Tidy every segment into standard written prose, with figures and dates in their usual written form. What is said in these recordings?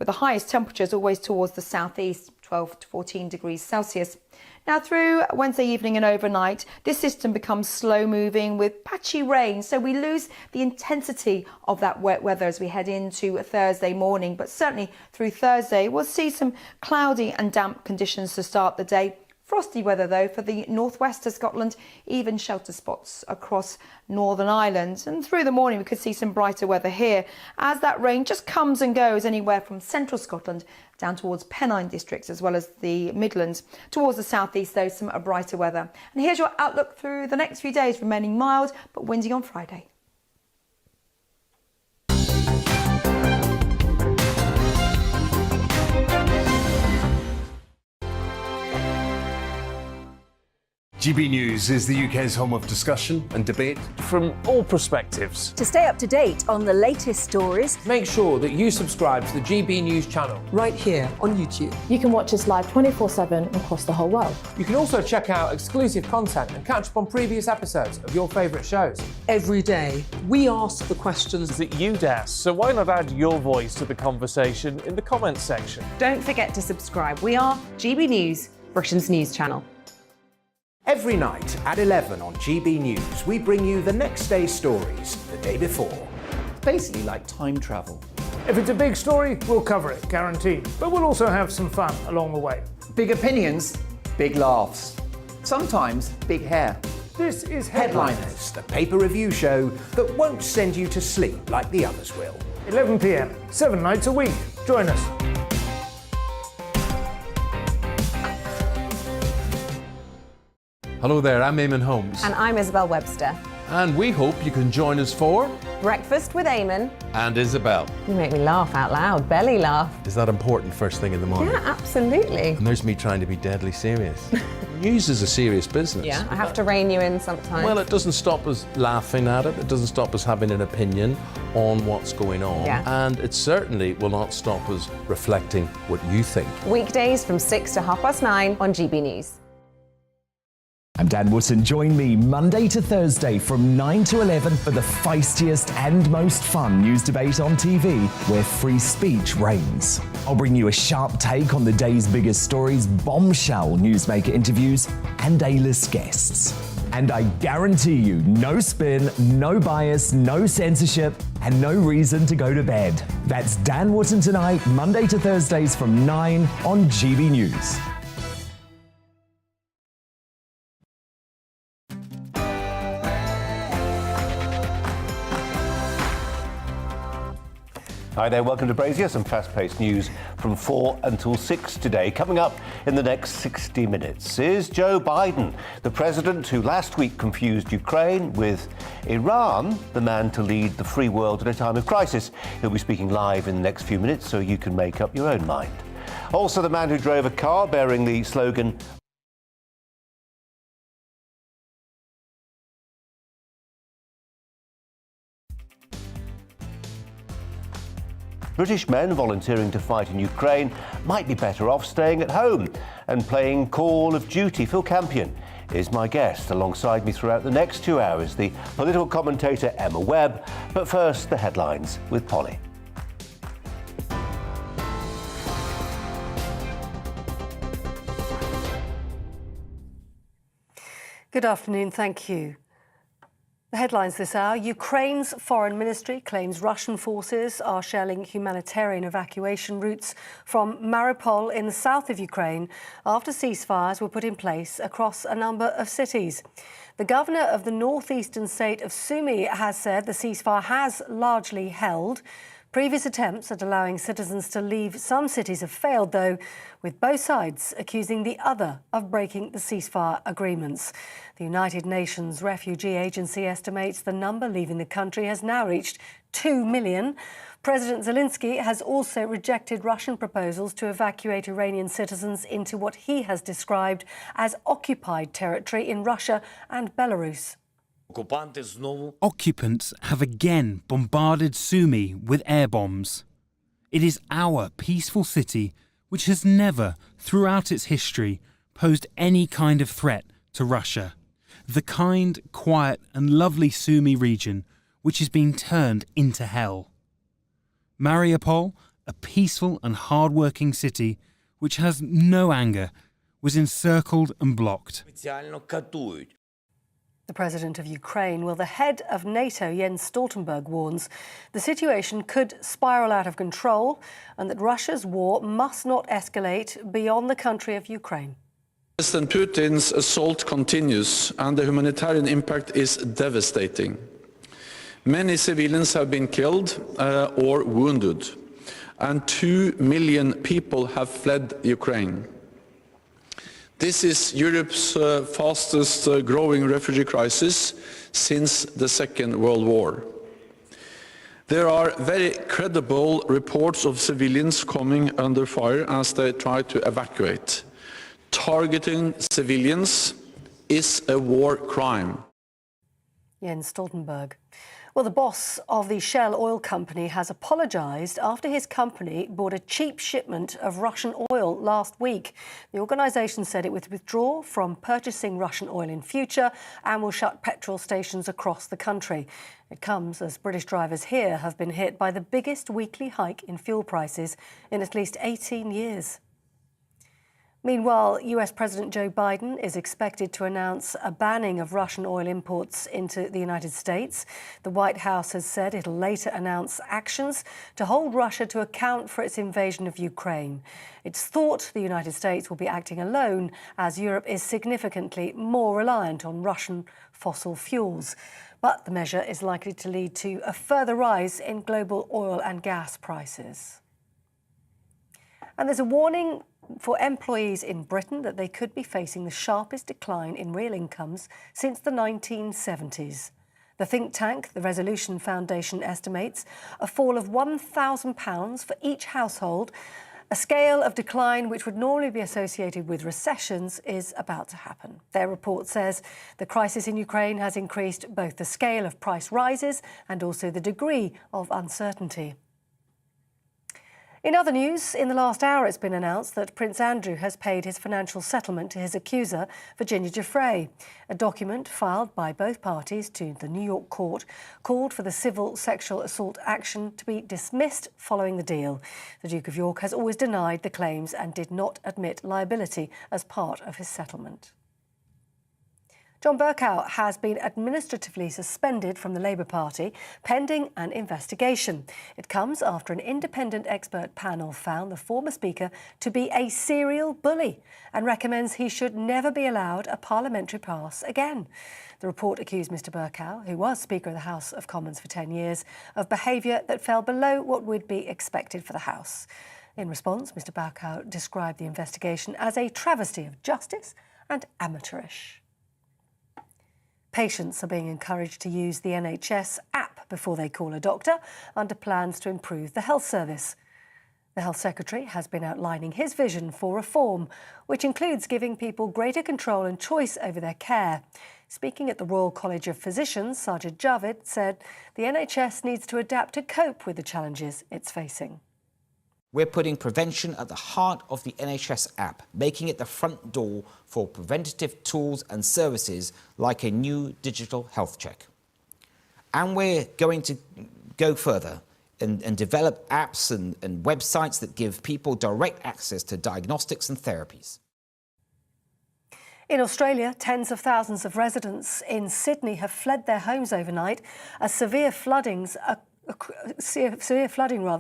with the highest temperatures always towards the southeast, 12 to 14 degrees Celsius. Now, through Wednesday evening and overnight, this system becomes slow-moving with patchy rain, so we lose the intensity of that wet weather as we head into Thursday morning. But certainly through Thursday, we'll see some cloudy and damp conditions to start the day. Frosty weather, though, for the northwest of Scotland, even shelter spots across Northern Ireland. And through the morning, we could see some brighter weather here as that rain just comes and goes anywhere from central Scotland down towards Pennine districts, as well as the Midlands. Towards the southeast, though, some brighter weather. And here's your outlook through the next few days, remaining mild but windy on Friday. GB News is the UK's home of discussion and debate from all perspectives. To stay up to date on the latest stories, make sure that you subscribe to the GB News channel right here on YouTube. You can watch us live 24/7 across the whole world. You can also check out exclusive content and catch up on previous episodes of your favourite shows. Every day, we ask the questions that you'd ask, so why not add your voice to the conversation in the comments section? Don't forget to subscribe. We are GB News, Britain's news channel. Every night at 11 on GB News, we bring you the next day's stories the day before. It's basically like time travel. If it's a big story, we'll cover it, guaranteed. But we'll also have some fun along the way. Big opinions, big laughs. Sometimes big hair. This is Headliners, the paper review show that won't send you to sleep like the others will. 11 p.m, 7 nights a week. Join us. Hello there, I'm Eamon Holmes. And I'm Isabel Webster. And we hope you can join us for Breakfast with Eamon. And Isabel. You make me laugh out loud, belly laugh. Is that important first thing in the morning? Yeah, absolutely. And there's me trying to be deadly serious. News is a serious business. Yeah, I have to rein you in sometimes. Well, it doesn't stop us laughing at it. It doesn't stop us having an opinion on what's going on. Yeah. And it certainly will not stop us reflecting what you think. Weekdays from 6 to 9:30 on GB News. I'm Dan Wootton. Join me Monday to Thursday from 9 to 11 for the feistiest and most fun news debate on TV, where free speech reigns. I'll bring you a sharp take on the day's biggest stories, bombshell newsmaker interviews, and A-list guests. And I guarantee you, no spin, no bias, no censorship, and no reason to go to bed. That's Dan Wootton tonight, Monday to Thursdays from 9 on GB News. Hi there, welcome to Brazier. Some fast-paced news from 4 until 6 today. Coming up in the next 60 minutes is Joe Biden, the president who last week confused Ukraine with Iran, the man to lead the free world at a time of crisis. He'll be speaking live in the next few minutes, so you can make up your own mind. Also, the man who drove a car bearing the slogan British men volunteering to fight in Ukraine might be better off staying at home and playing Call of Duty. Phil Campion is my guest. Alongside me throughout the next 2 hours, the political commentator Emma Webb. But first, the headlines with Polly. Good afternoon, thank you. The headlines this hour: Ukraine's foreign ministry claims Russian forces are shelling humanitarian evacuation routes from Mariupol in the south of Ukraine after ceasefires were put in place across a number of cities. The governor of the northeastern state of Sumy has said the ceasefire has largely held. Previous attempts at allowing citizens to leave some cities have failed, though, with both sides accusing the other of breaking the ceasefire agreements. The United Nations Refugee Agency estimates the number leaving the country has now reached 2 million. President Zelenskyy has also rejected Russian proposals to evacuate Iranian citizens into what he has described as occupied territory in Russia and Belarus. Occupants have again bombarded Sumy with air bombs. It is our peaceful city which has never, throughout its history, posed any kind of threat to Russia. The kind, quiet and lovely Sumy region which is being turned into hell. Mariupol, a peaceful and hard-working city which has no anger, was encircled and blocked. The president of Ukraine, well, the head of NATO, Jens Stoltenberg, warns the situation could spiral out of control and that Russia's war must not escalate beyond the country of Ukraine. President Putin's assault continues and the humanitarian impact is devastating. Many civilians have been killed or wounded, and 2 million people have fled Ukraine. This is Europe's fastest growing refugee crisis since the Second World War. There are very credible reports of civilians coming under fire as they try to evacuate. Targeting civilians is a war crime. Jens Stoltenberg. Well, the boss of the Shell oil company has apologised after his company bought a cheap shipment of Russian oil last week. The organisation said it would withdraw from purchasing Russian oil in future and will shut petrol stations across the country. It comes as British drivers here have been hit by the biggest weekly hike in fuel prices in at least 18 years. Meanwhile, US President Joe Biden is expected to announce a banning of Russian oil imports into the United States. The White House has said it'll later announce actions to hold Russia to account for its invasion of Ukraine. It's thought the United States will be acting alone as Europe is significantly more reliant on Russian fossil fuels. But the measure is likely to lead to a further rise in global oil and gas prices. And there's a warning for employees in Britain that they could be facing the sharpest decline in real incomes since the 1970s. The think tank, the Resolution Foundation, estimates a fall of £1,000 for each household. A scale of decline which would normally be associated with recessions is about to happen. Their report says the crisis in Ukraine has increased both the scale of price rises and also the degree of uncertainty. In other news, in the last hour it's been announced that Prince Andrew has paid his financial settlement to his accuser, Virginia Giuffre. A document filed by both parties to the New York court called for the civil sexual assault action to be dismissed following the deal. The Duke of York has always denied the claims and did not admit liability as part of his settlement. John Bercow has been administratively suspended from the Labour Party pending an investigation. It comes after an independent expert panel found the former Speaker to be a serial bully and recommends he should never be allowed a parliamentary pass again. The report accused Mr Bercow, who was Speaker of the House of Commons for 10 years, of behaviour that fell below what would be expected for the House. In response, Mr Bercow described the investigation as a travesty of justice and amateurish. Patients are being encouraged to use the NHS app before they call a doctor under plans to improve the health service. The Health Secretary has been outlining his vision for reform, which includes giving people greater control and choice over their care. Speaking at the Royal College of Physicians, Sajid Javid said the NHS needs to adapt to cope with the challenges it's facing. We're putting prevention at the heart of the NHS app, making it the front door for preventative tools and services like a new digital health check. And we're going to go further and develop apps and websites that give people direct access to diagnostics and therapies. In Australia, tens of thousands of residents in Sydney have fled their homes overnight as severe flooding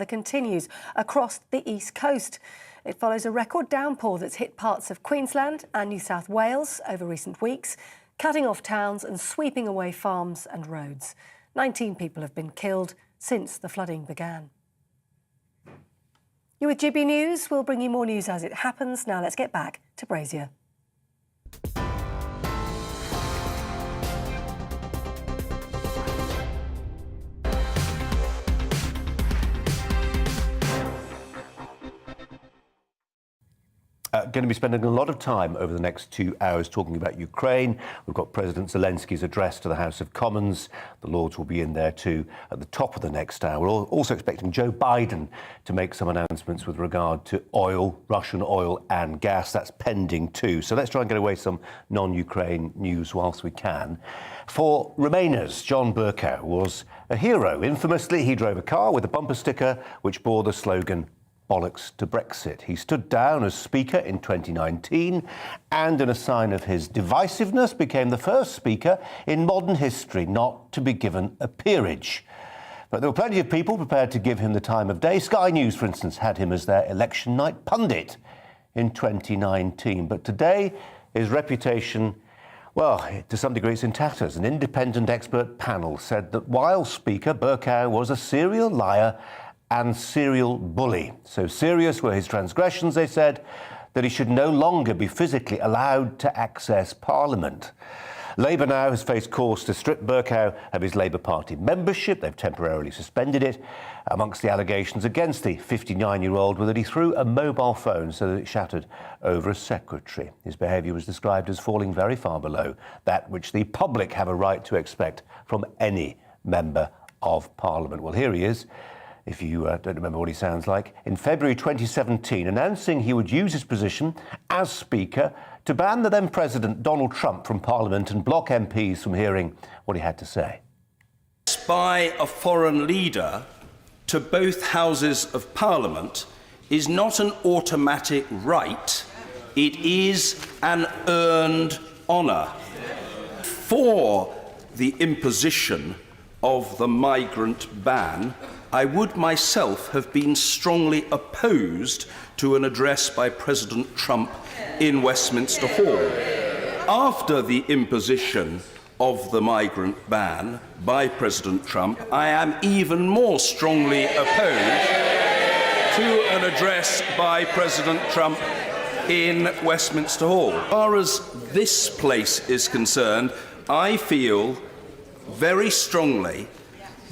continues across the east coast. It follows a record downpour that's hit parts of Queensland and New South Wales over recent weeks, cutting off towns and sweeping away farms and roads. 19 people have been killed since the flooding began. You're with GB News. We'll bring you more news as it happens. Now let's get back to Brazier. Going to be spending a lot of time over the next 2 hours talking about Ukraine. We've got President Zelenskyy's address to the House of Commons. The Lords will be in there too at the top of the next hour. We're also expecting Joe Biden to make some announcements with regard to oil, Russian oil and gas. That's pending too. So let's try and get away some non-Ukraine news whilst we can. For Remainers, John Bercow was a hero. Infamously, he drove a car with a bumper sticker which bore the slogan, bollocks to Brexit. He stood down as Speaker in 2019 and, in a sign of his divisiveness, became the first Speaker in modern history not to be given a peerage. But there were plenty of people prepared to give him the time of day. Sky News, for instance, had him as their election night pundit in 2019. But today, his reputation, well, to some degree, it's in tatters. An independent expert panel said that while Speaker, Bercow was a serial liar and serial bully. So serious were his transgressions, they said, that he should no longer be physically allowed to access Parliament. Labour now has faced calls to strip Bercow of his Labour Party membership. They've temporarily suspended it. Amongst the allegations against the 59-year-old were that he threw a mobile phone so that it shattered over a secretary. His behaviour was described as falling very far below that which the public have a right to expect from any member of Parliament. Well, here he is, if you don't remember what he sounds like, in February 2017, announcing he would use his position as Speaker to ban the then President Donald Trump from Parliament and block MPs from hearing what he had to say. By a foreign leader to both houses of Parliament is not an automatic right, it is an earned honour. For the imposition of the migrant ban, I would myself have been strongly opposed to an address by President Trump in Westminster Hall. After the imposition of the migrant ban by President Trump, I am even more strongly opposed to an address by President Trump in Westminster Hall. As far as this place is concerned, I feel very strongly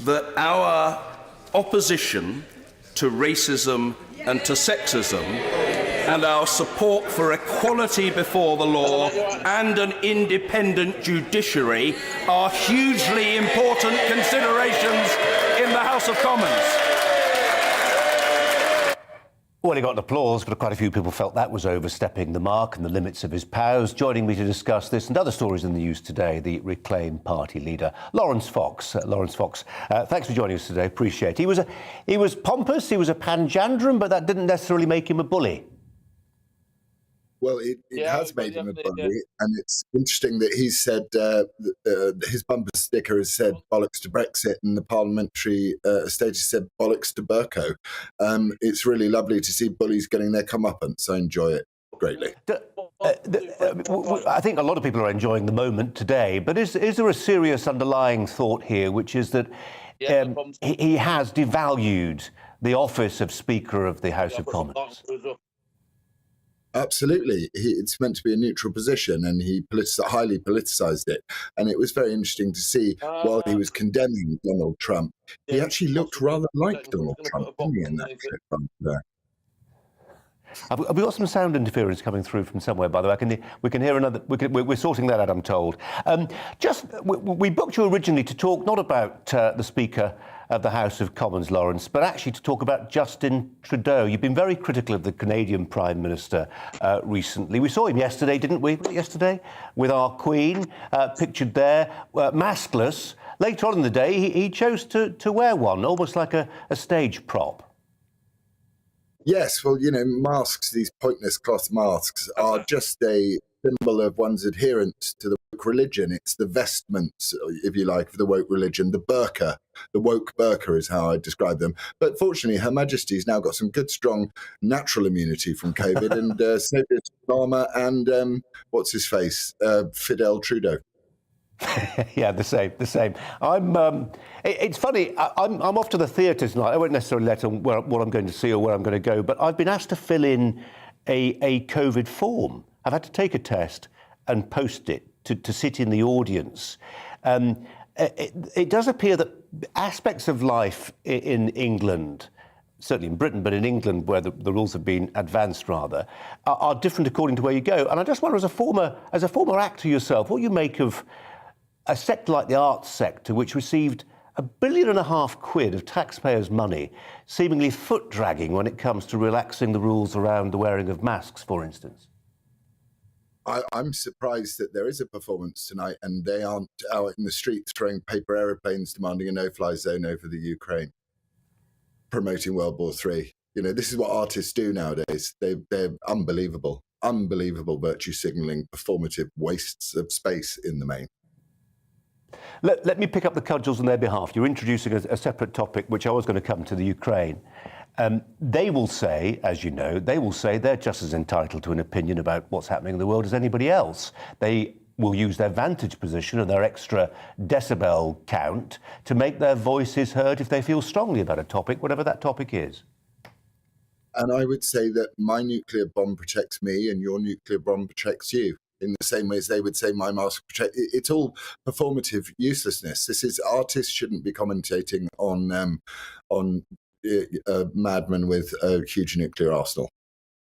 that our opposition to racism and to sexism and our support for equality before the law and an independent judiciary are hugely important considerations in the House of Commons. Well, he got applause, but quite a few people felt that was overstepping the mark and the limits of his powers. Joining me to discuss this and other stories in the news today, the Reclaim Party leader, Laurence Fox. Thanks for joining us today. Appreciate it. He was pompous, he was a panjandrum, but that didn't necessarily make him a bully. Well, it has made him a bully, and it's interesting that he said his bumper sticker has said bollocks to Brexit, and the parliamentary status said bollocks to Bercow. It's really lovely to see bullies getting their comeuppance. I enjoy it greatly. I think a lot of people are enjoying the moment today, but is there a serious underlying thought here, which is that he has devalued the office of Speaker of the House of Commons? Absolutely. It's meant to be a neutral position, and he highly politicised it. And it was very interesting to see, while he was condemning Donald Trump, he actually looked rather like Donald Trump, didn't he, in that clip there? Have we got some sound interference coming through from somewhere, by the way? We can hear another. We're sorting that out, I'm told. We booked you originally to talk not about the Speaker of the House of Commons, Laurence, but actually to talk about Justin Trudeau. You've been very critical of the Canadian Prime Minister recently. We saw him yesterday, didn't we? Yesterday, with our Queen, pictured there, maskless. Later on in the day, he chose to wear one, almost like a stage prop. Yes, well, masks, these pointless cloth masks, are just a symbol of one's adherence to the woke religion. It's the vestments, if you like, of the woke religion. The burqa, the woke burqa is how I describe them. But fortunately, Her Majesty's now got some good, strong natural immunity from COVID, and so did Obama and what's his face, Fidel Trudeau. Yeah, the same. It's funny. I'm off to the theatre tonight. I won't necessarily let on what I'm going to see or where I'm going to go, but I've been asked to fill in a COVID form. I've had to take a test and post it to sit in the audience. It does appear that aspects of life in England, certainly in Britain, but in England, where the rules have been advanced rather, are different according to where you go. And I just wonder, as a former actor yourself, what you make of a sector like the arts sector, which received £1.5 billion of taxpayers' money, seemingly foot-dragging when it comes to relaxing the rules around the wearing of masks, for instance. I'm surprised that there is a performance tonight and they aren't out in the streets throwing paper aeroplanes demanding a no-fly zone over the Ukraine, promoting World War III. You know, this is what artists do nowadays. They're unbelievable virtue signalling, performative wastes of space in the main. Let me pick up the cudgels on their behalf. You're introducing a separate topic, which I was going to come to, the Ukraine. They will say, as you know, they're just as entitled to an opinion about what's happening in the world as anybody else. They will use their vantage position and their extra decibel count to make their voices heard if they feel strongly about a topic, whatever that topic is. And I would say that my nuclear bomb protects me and your nuclear bomb protects you, in the same way as they would say my mask protects. It's all performative uselessness. This is, artists shouldn't be commentating on a madman with a huge nuclear arsenal.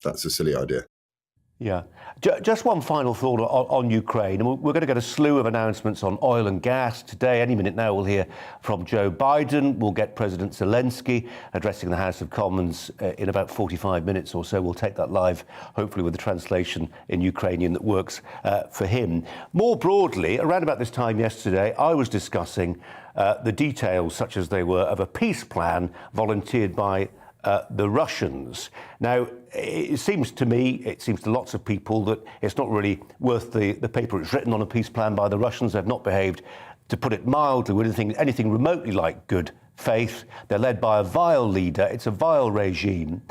That's a silly idea. Yeah. Just one final thought on Ukraine. We're going to get a slew of announcements on oil and gas today. Any minute now we'll hear from Joe Biden. We'll get President Zelenskyy addressing the House of Commons in about 45 minutes or so. We'll take that live, hopefully with a translation in Ukrainian that works for him. More broadly, around about this time yesterday, I was discussing the details, such as they were, of a peace plan volunteered by the Russians. Now, it seems to me, it seems to lots of people, that it's not really worth the paper it's written on, a peace plan by the Russians. They've not behaved, to put it mildly, with anything remotely like good faith. They're led by a vile leader. It's a vile regime.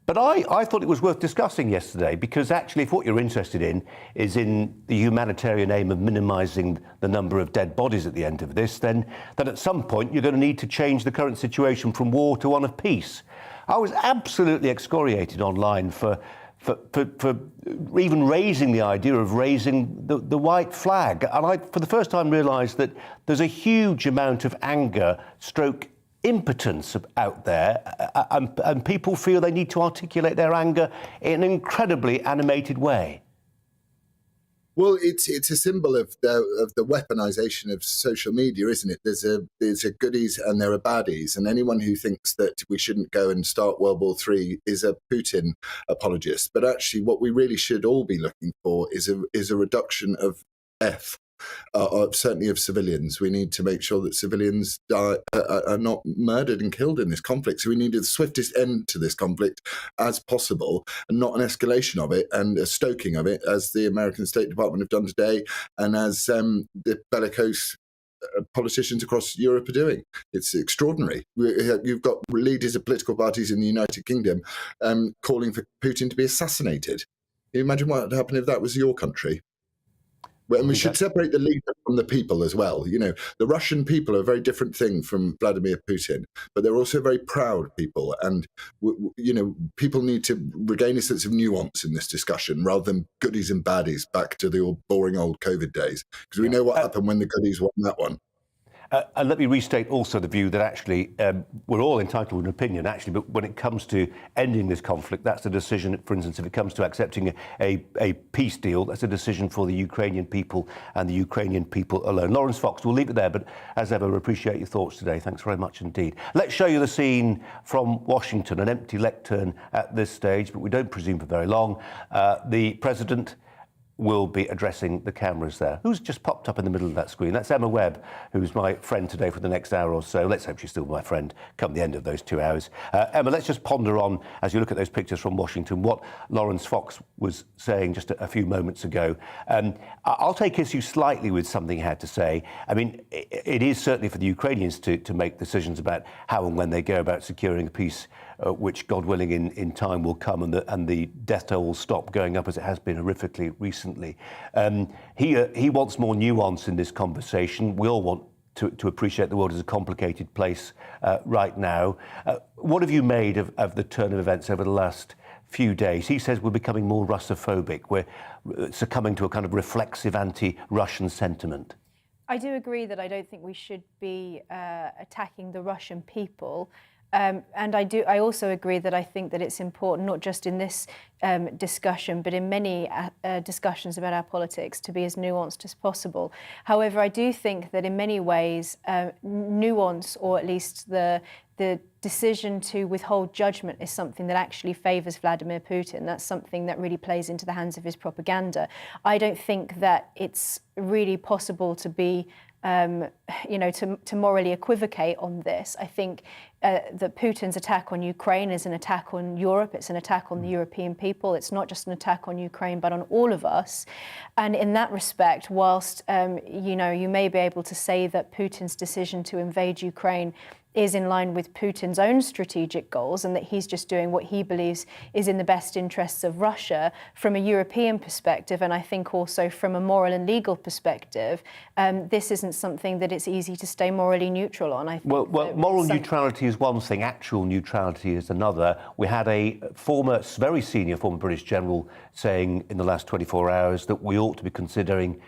But I thought it was worth discussing yesterday, because actually, if what you're interested in is in the humanitarian aim of minimising the number of dead bodies at the end of this, then at some point you're going to need to change the current situation from war to one of peace. I was absolutely excoriated online for even raising the idea of raising the white flag. And I, for the first time, realised that there's a huge amount of anger, impotence out there, and people feel they need to articulate their anger in an incredibly animated way. Well, it's a symbol of the weaponization of social media, isn't it? There's a goodies and there are baddies, and anyone who thinks that we shouldn't go and start World War III is a Putin apologist. But actually, what we really should all be looking for is a reduction of certainly of civilians. We need to make sure that civilians are not murdered and killed in this conflict. So we need the swiftest end to this conflict as possible, and not an escalation of it and a stoking of it, as the American State Department have done today, and as the bellicose politicians across Europe are doing. It's extraordinary. You've got leaders of political parties in the United Kingdom calling for Putin to be assassinated. Can you imagine what would happen if that was your country? And we should separate the leader from the people as well. You know, the Russian people are a very different thing from Vladimir Putin, but they're also very proud people. And, you know, people need to regain a sense of nuance in this discussion rather than goodies and baddies back to the boring old COVID days. Because we know what happened when the goodies won that one. And let me restate also the view that actually we're all entitled to an opinion, actually, but when it comes to ending this conflict, that's a decision, for instance, if it comes to accepting a peace deal, that's a decision for the Ukrainian people and the Ukrainian people alone. Lawrence Fox, we'll leave it there, but as ever, appreciate your thoughts today. Thanks very much indeed. Let's show you the scene from Washington, an empty lectern at this stage, but we don't presume for very long. The President will be addressing the cameras there. Who's just popped up in the middle of that screen? That's Emma Webb, who's my friend today for the next hour or so. Let's hope she's still my friend come the end of those 2 hours. Emma, let's just ponder on, as you look at those pictures from Washington, what Lawrence Fox was saying just a few moments ago. I'll take issue slightly with something he had to say. I mean, it is certainly for the Ukrainians to make decisions about how and when they go about securing a peace, which, God willing, in time will come, and the death toll will stop going up as it has been horrifically recently. He wants more nuance in this conversation. We all want to appreciate the world as a complicated place right now. What have you made of the turn of events over the last few days? He says we're becoming more Russophobic. We're succumbing to a kind of reflexive anti-Russian sentiment. I do agree that I don't think we should be attacking the Russian people. And I also agree that I think that it's important, not just in this discussion, but in many discussions about our politics, to be as nuanced as possible. However, I do think that in many ways, nuance, or at least the decision to withhold judgment, is something that actually favours Vladimir Putin. That's something that really plays into the hands of his propaganda. I don't think that it's really possible to be to morally equivocate on this. I think that Putin's attack on Ukraine is an attack on Europe. It's an attack on the European people. It's not just an attack on Ukraine, but on all of us. And in that respect, whilst, you may be able to say that Putin's decision to invade Ukraine is in line with Putin's own strategic goals and that he's just doing what he believes is in the best interests of Russia, from a European perspective, and I think also from a moral and legal perspective, this isn't something that it's easy to stay morally neutral on. I think moral neutrality is one thing, actual neutrality is another. We had a very senior former British general saying in the last 24 hours that we ought to be considering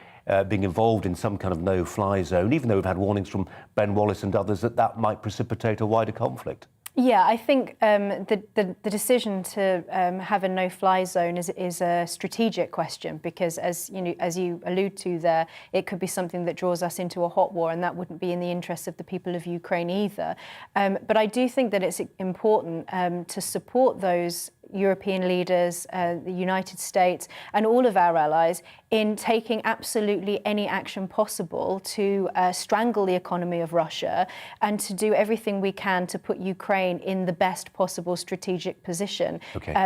being involved in some kind of no-fly zone, even though we've had warnings from Ben Wallace and others that might precipitate a wider conflict. Yeah, I think the decision to have a no-fly zone is a strategic question, because as you allude to there, it could be something that draws us into a hot war, and that wouldn't be in the interests of the people of Ukraine either. But I do think that it's important to support those European leaders, the United States, and all of our allies in taking absolutely any action possible to strangle the economy of Russia and to do everything we can to put Ukraine in the best possible strategic position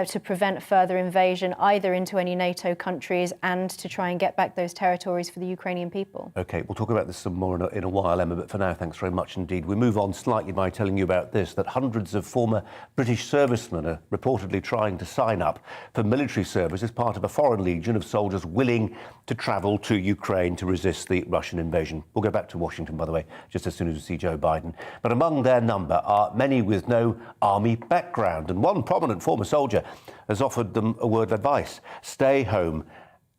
to prevent further invasion either into any NATO countries and to try and get back those territories for the Ukrainian people. OK, we'll talk about this some more in a while, Emma, but for now, thanks very much indeed. We move on slightly by telling you about this, that hundreds of former British servicemen are reportedly trying to sign up for military service as part of a foreign legion of soldiers willing to travel to Ukraine to resist the Russian invasion. We'll go back to Washington, by the way, just as soon as we see Joe Biden. But among their number are many with no army background, and one prominent former soldier has offered them a word of advice: stay home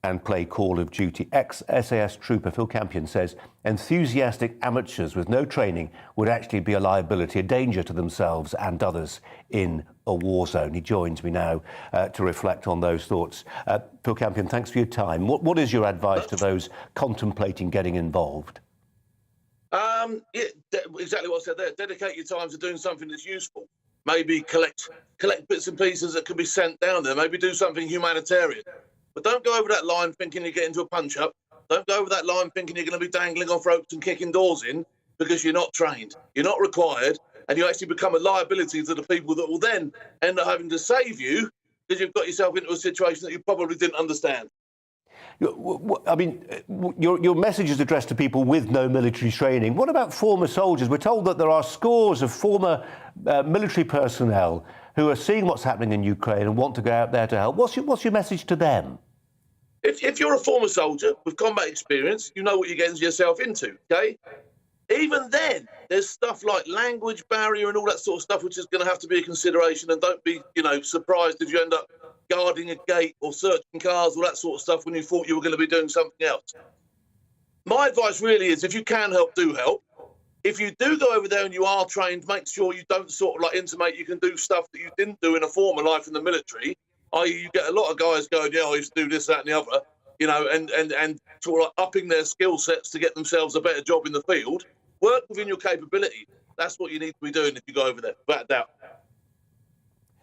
and play Call of Duty. Ex-SAS trooper Phil Campion says enthusiastic amateurs with no training would actually be a liability, a danger to themselves and others in a war zone. He joins me now to reflect on those thoughts. Phil Campion, thanks for your time. What is your advice to those contemplating getting involved? Exactly what I said there. Dedicate your time to doing something that's useful. Maybe collect bits and pieces that can be sent down there. Maybe do something humanitarian. But don't go over that line thinking you get into a punch-up. Don't go over that line thinking you're going to be dangling off ropes and kicking doors in, because you're not trained, you're not required, and you actually become a liability to the people that will then end up having to save you because you've got yourself into a situation that you probably didn't understand. I mean, your message is addressed to people with no military training. What about former soldiers? We're told that there are scores of former military personnel who are seeing what's happening in Ukraine and want to go out there to help. What's your message to them? If you're a former soldier with combat experience, you know what you're getting yourself into, OK? Even then, there's stuff like language barrier and all that sort of stuff, which is going to have to be a consideration. And don't be, surprised if you end up guarding a gate or searching cars, all that sort of stuff, when you thought you were going to be doing something else. My advice really is, if you can help, do help. If you do go over there and you are trained, make sure you don't sort of like intimate you can do stuff that you didn't do in a former life in the military. I.e., you get a lot of guys going, yeah, I used to do this, that, and the other, and sort of upping their skill sets to get themselves a better job in the field. Work within your capability. That's what you need to be doing if you go over there, without a doubt.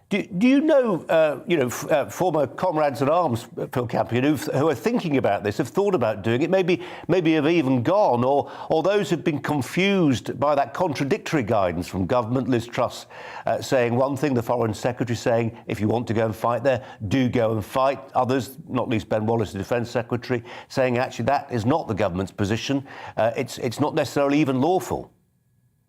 Do you know, former comrades at arms, Phil Campion, who are thinking about this, have thought about doing it, maybe have even gone, or those who've been confused by that contradictory guidance from government? Liz Truss saying one thing, the Foreign Secretary saying, if you want to go and fight there, do go and fight. Others, not least Ben Wallace, the Defence Secretary, saying actually that is not the government's position. It's not necessarily even lawful.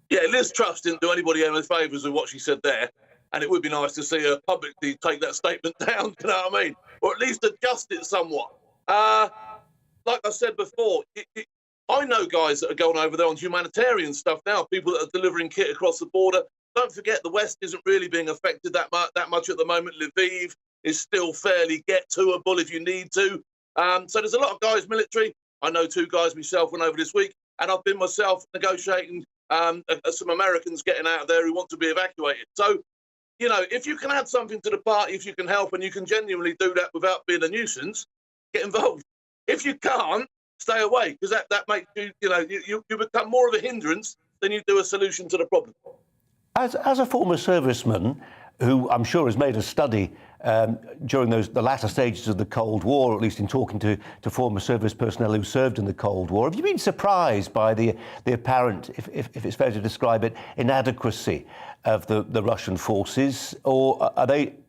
Yeah, Liz Truss didn't do anybody any favours with what she said there. And it would be nice to see her publicly take that statement down, you know what I mean? Or at least adjust it somewhat. Like I said before, I know guys that are going over there on humanitarian stuff now, people that are delivering kit across the border. Don't forget, the West isn't really being affected that much at the moment. Lviv is still fairly get-to-able if you need to. So there's a lot of guys military. I know 2 guys myself went over this week, and I've been myself negotiating some Americans getting out of there who want to be evacuated. So, if you can add something to the party, if you can help, and you can genuinely do that without being a nuisance, get involved. If you can't, stay away, because that makes you, you become more of a hindrance than you do a solution to the problem. As a former serviceman, who I'm sure has made a study during the latter stages of the Cold War, or at least in talking to former service personnel who served in the Cold War. Have you been surprised by the apparent, if it's fair to describe it, inadequacy of the Russian forces, or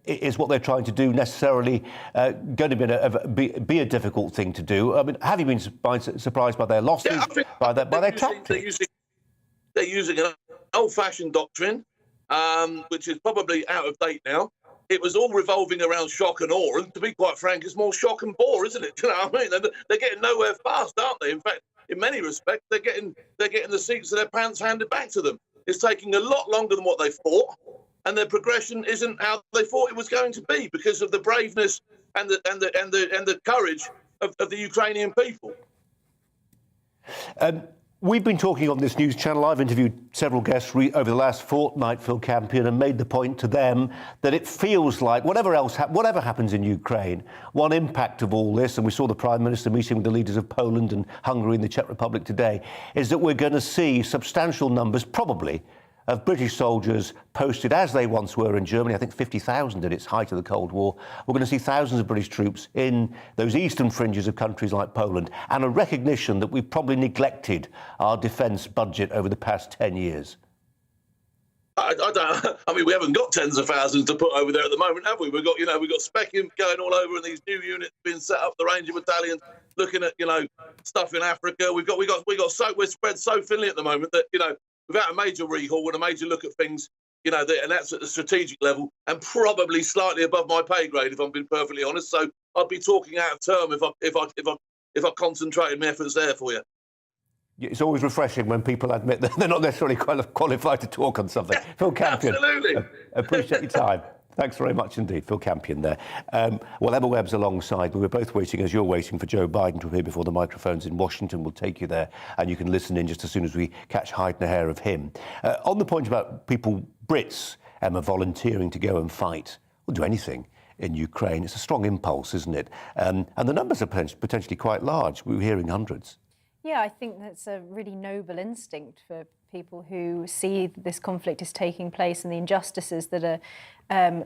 is what they're trying to do necessarily going to be a difficult thing to do? I mean, have you been surprised by their losses, by their tactics? They're using an old-fashioned doctrine, which is probably out of date now. It was all revolving around shock and awe, and to be quite frank, it's more shock and bore, isn't it? You know what I mean? They're getting nowhere fast, aren't they? In fact, in many respects, they're getting the seats of their pants handed back to them. It's taking a lot longer than what they thought, and their progression isn't how they thought it was going to be because of the braveness and the courage of the Ukrainian people. We've been talking on this news channel. I've interviewed several guests over the last fortnight, Phil Campion, and made the point to them that it feels like whatever happens in Ukraine, one impact of all this, and we saw the Prime Minister meeting with the leaders of Poland and Hungary and the Czech Republic today, is that we're going to see substantial numbers, probably, of British soldiers posted as they once were in Germany. I think 50,000 at its height of the Cold War. We're going to see thousands of British troops in those eastern fringes of countries like Poland, and a recognition that we've probably neglected our defence budget over the past 10 years. I mean, we haven't got tens of thousands to put over there at the moment, have we? We've got spec going all over, and these new units being set up, the Ranger battalions, looking at stuff in Africa. We're spread so thinly at the moment that without a major rehaul and a major look at things, and that's at the strategic level and probably slightly above my pay grade, if I'm being perfectly honest. So I'd be talking out of term if I concentrated my efforts there for you. It's always refreshing when people admit that they're not necessarily qualified to talk on something. Phil Campion, absolutely. Appreciate your time. Thanks very much indeed, Phil Campion there. Well, Emma Webb's alongside. We were both waiting, as you're waiting, for Joe Biden to appear before the microphones in Washington. We'll take you there, and you can listen in just as soon as we catch hide and hair of him. On the point about people, Brits, Emma, volunteering to go and fight, or do anything in Ukraine, it's a strong impulse, isn't it? And the numbers are potentially quite large. We were hearing hundreds. Yeah, I think that's a really noble instinct for people who see this conflict is taking place and the injustices that are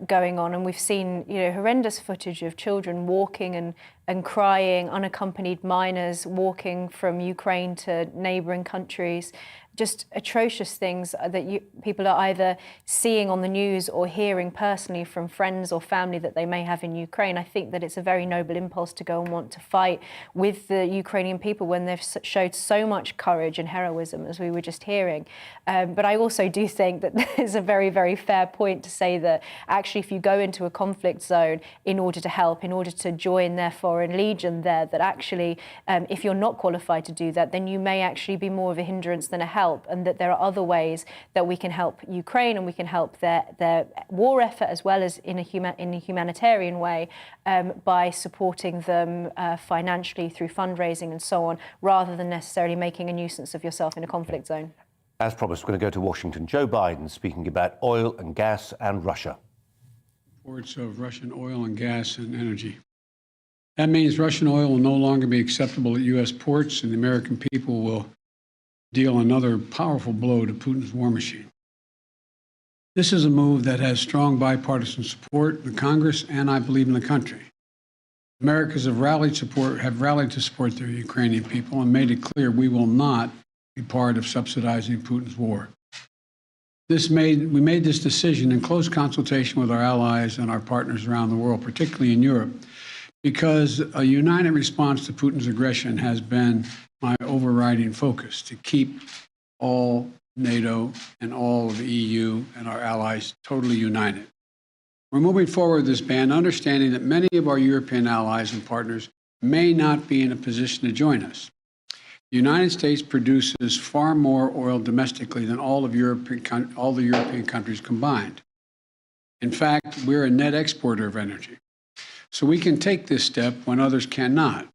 going on. And we've seen, horrendous footage of children walking and crying, unaccompanied minors walking from Ukraine to neighbouring countries. Just atrocious things that people are either seeing on the news or hearing personally from friends or family that they may have in Ukraine. I think that it's a very noble impulse to go and want to fight with the Ukrainian people when they've showed so much courage and heroism, as we were just hearing. But I also do think that there's a very, very fair point to say that actually if you go into a conflict zone in order to help, in order to join their foreign legion there, that actually if you're not qualified to do that, then you may actually be more of a hindrance than a help. And that there are other ways that we can help Ukraine and we can help their war effort as well as in a humanitarian way by supporting them financially through fundraising and so on, rather than necessarily making a nuisance of yourself in a conflict zone. As promised, we're going to go to Washington. Joe Biden speaking about oil and gas and Russia. Reports of Russian oil and gas and energy. That means Russian oil will no longer be acceptable at U.S. ports, and the American people will deal another powerful blow to Putin's war machine. This is a move that has strong bipartisan support in the Congress and, I believe, in the country. Americans have rallied to support their Ukrainian people and made it clear we will not be part of subsidizing Putin's war. We made this decision in close consultation with our allies and our partners around the world, particularly in Europe, because a united response to Putin's aggression has been my overriding focus, to keep all NATO and all of the EU and our allies totally united. We're moving forward with this ban, understanding that many of our European allies and partners may not be in a position to join us. The United States produces far more oil domestically than all the European countries combined. In fact, we're a net exporter of energy. So we can take this step when others cannot.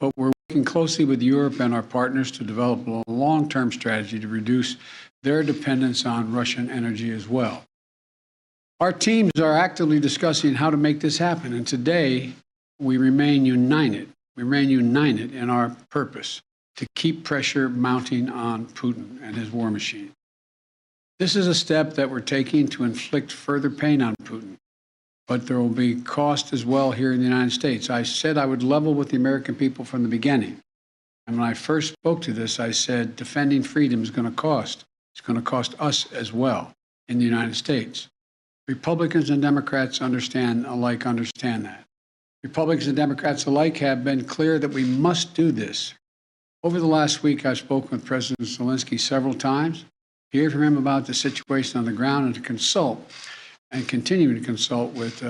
But we're working closely with Europe and our partners to develop a long-term strategy to reduce their dependence on Russian energy as well. Our teams are actively discussing how to make this happen, and today we remain united. We remain united in our purpose to keep pressure mounting on Putin and his war machine. This is a step that we're taking to inflict further pain on Putin, but there will be cost as well here in the United States. I said I would level with the American people from the beginning. And when I first spoke to this, I said defending freedom is going to cost. It's going to cost us as well in the United States. Republicans and Democrats understand that. Republicans and Democrats alike have been clear that we must do this. Over the last week, I've spoken with President Zelenskyy several times, hear from him about the situation on the ground, and to consult and continue to consult with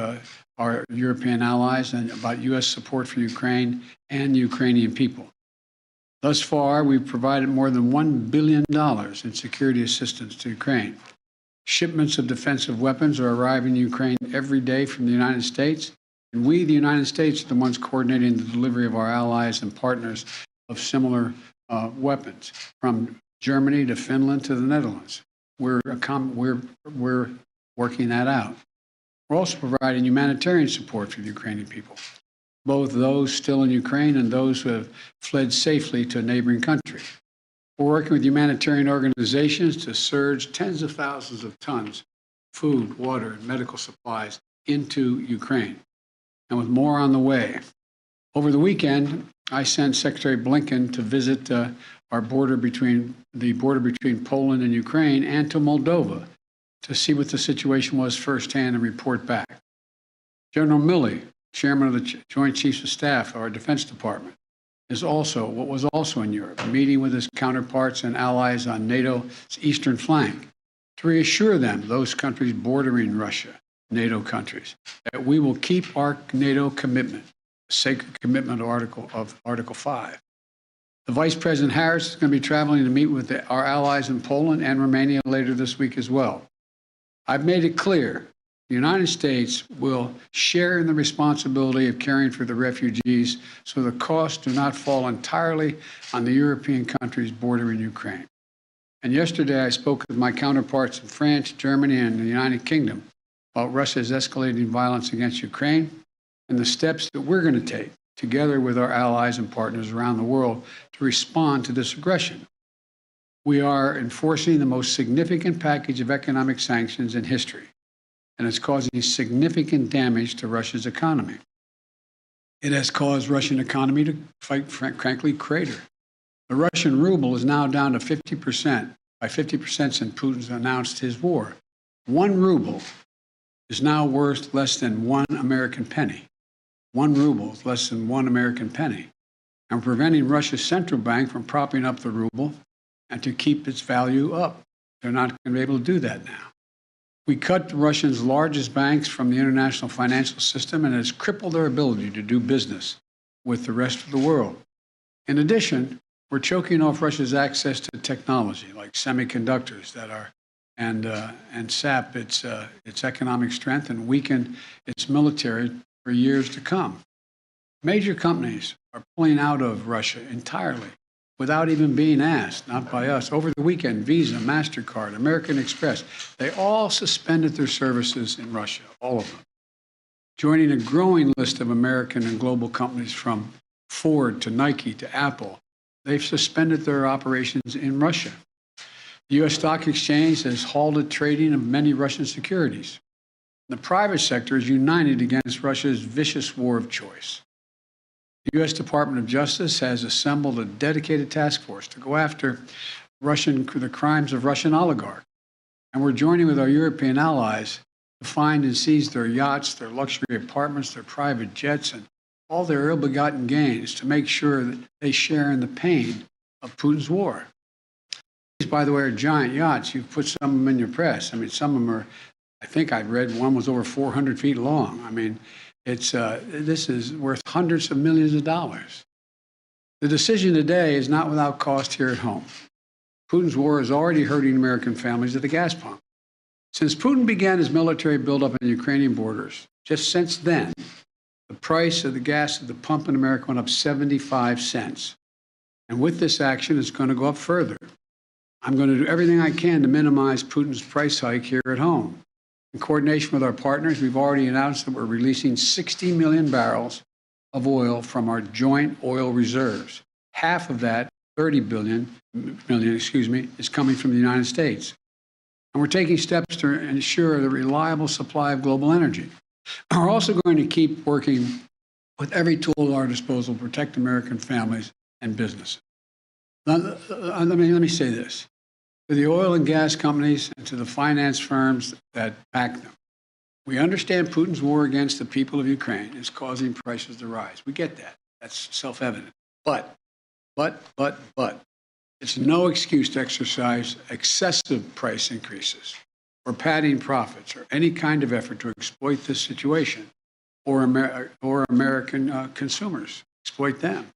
our European allies and about U.S. support for Ukraine and the Ukrainian people. Thus far, we've provided more than $1 billion in security assistance to Ukraine. Shipments of defensive weapons are arriving in Ukraine every day from the United States, and we, the United States, are the ones coordinating the delivery of our allies and partners of similar weapons, from Germany to Finland to the Netherlands. We're working that out. We're also providing humanitarian support for the Ukrainian people, both those still in Ukraine and those who have fled safely to a neighboring country. We're working with humanitarian organizations to surge tens of thousands of tons of food, water, and medical supplies into Ukraine, and with more on the way. Over the weekend, I sent Secretary Blinken to visit the border between Poland and Ukraine and to Moldova to see what the situation was firsthand and report back. General Milley, Chairman of the Joint Chiefs of Staff of our Defense Department, was also in Europe, meeting with his counterparts and allies on NATO's eastern flank to reassure them, those countries bordering Russia, NATO countries, that we will keep our NATO commitment, a sacred commitment of Article 5. The Vice President Harris is going to be traveling to meet with our allies in Poland and Romania later this week as well. I've made it clear the United States will share in the responsibility of caring for the refugees so the costs do not fall entirely on the European countries bordering Ukraine. And yesterday I spoke with my counterparts in France, Germany, and the United Kingdom about Russia's escalating violence against Ukraine and the steps that we're going to take together with our allies and partners around the world to respond to this aggression. We are enforcing the most significant package of economic sanctions in history, and it's causing significant damage to Russia's economy. It has caused Russian economy to, frankly, crater. The Russian ruble is now down to 50%, by 50% since Putin's announced his war. 1 ruble is now worth less than 1 American penny. 1 ruble is less than 1 American penny. And preventing Russia's central bank from propping up the ruble and to keep its value up. They're not going to be able to do that now. We cut Russia's largest banks from the international financial system, and it has crippled their ability to do business with the rest of the world. In addition, we're choking off Russia's access to technology like semiconductors and sap its economic strength and weaken its military for years to come. Major companies are pulling out of Russia entirely without even being asked, not by us. Over the weekend, Visa, MasterCard, American Express, they all suspended their services in Russia, all of them, joining a growing list of American and global companies from Ford to Nike to Apple. They've suspended their operations in Russia. The U.S. Stock Exchange has halted trading of many Russian securities. The private sector is united against Russia's vicious war of choice. The U.S. Department of Justice has assembled a dedicated task force to go after the crimes of Russian oligarchs. And we're joining with our European allies to find and seize their yachts, their luxury apartments, their private jets, and all their ill-begotten gains to make sure that they share in the pain of Putin's war. These, by the way, are giant yachts. You've put some of them in your press. I mean, some of them are, I think I read one was over 400 feet long. I mean, this is worth hundreds of millions of dollars. The decision today is not without cost here at home. Putin's war is already hurting American families at the gas pump. Since Putin began his military buildup on the Ukrainian borders, just since then, the price of the gas at the pump in America went up 75 cents. And with this action, it's going to go up further. I'm going to do everything I can to minimize Putin's price hike here at home. In coordination with our partners, we've already announced that we're releasing 60 million barrels of oil from our joint oil reserves. Half of that, 30 million, is coming from the United States. And we're taking steps to ensure the reliable supply of global energy. We're also going to keep working with every tool at our disposal to protect American families and businesses. Now, let me say this. To the oil and gas companies and to the finance firms that back them, we understand Putin's war against the people of Ukraine is causing prices to rise. We get that. That's self-evident. But, it's no excuse to exercise excessive price increases or padding profits or any kind of effort to exploit this situation or American consumers, exploit them.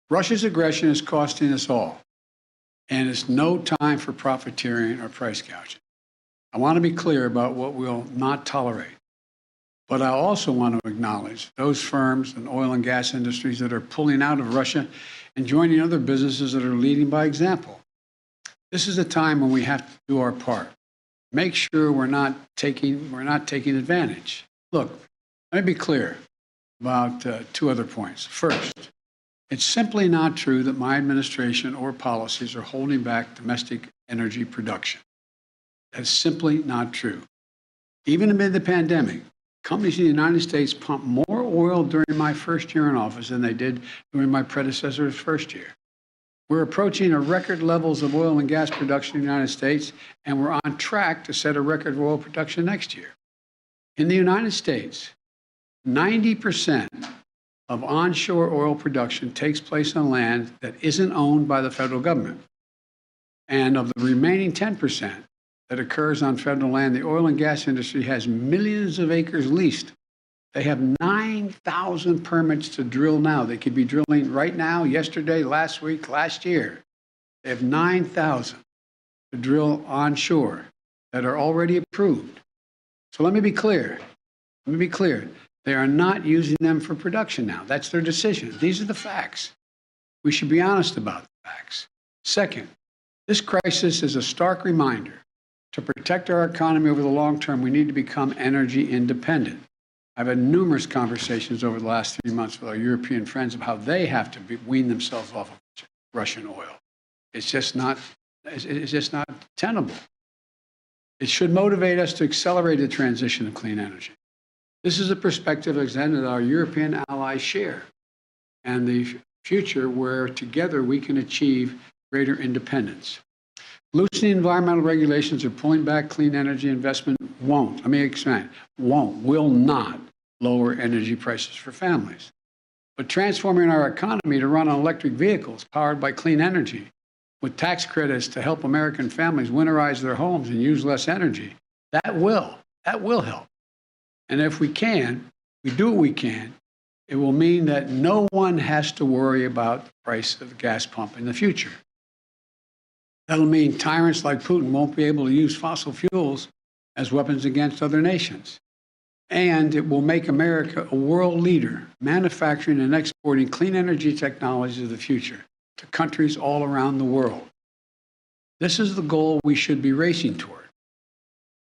Russia's aggression is costing us all, and it's no time for profiteering or price gouging. I want to be clear about what we'll not tolerate, but I also want to acknowledge those firms and oil and gas industries that are pulling out of Russia and joining other businesses that are leading by example. This is a time when we have to do our part. Make sure we're not taking advantage. Look, let me be clear about two other points. First, it's simply not true that my administration or policies are holding back domestic energy production. That's simply not true. Even amid the pandemic, companies in the United States pumped more oil during my first year in office than they did during my predecessor's first year. We're approaching a record levels of oil and gas production in the United States, and we're on track to set a record of oil production next year. In the United States, 90% of onshore oil production takes place on land that isn't owned by the federal government. And of the remaining 10% that occurs on federal land, the oil and gas industry has millions of acres leased. They have 9,000 permits to drill now. They could be drilling right now, yesterday, last week, last year. They have 9,000 to drill onshore that are already approved. So let me be clear. They are not using them for production now. That's their decision. These are the facts. We should be honest about the facts. Second, this crisis is a stark reminder. To protect our economy over the long term, we need to become energy independent. I've had numerous conversations over the last 3 months with our European friends of how they have to wean themselves off of Russian oil. It's just not tenable. It should motivate us to accelerate the transition to clean energy. This is a perspective that our European allies share, and the future where together we can achieve greater independence. Loosening environmental regulations or pulling back clean energy investment will not lower energy prices for families. But transforming our economy to run on electric vehicles powered by clean energy, with tax credits to help American families winterize their homes and use less energy, that will help. And if we do what we can, it will mean that no one has to worry about the price of the gas pump in the future. That'll mean tyrants like Putin won't be able to use fossil fuels as weapons against other nations. And it will make America a world leader, manufacturing and exporting clean energy technologies of the future to countries all around the world. This is the goal we should be racing toward.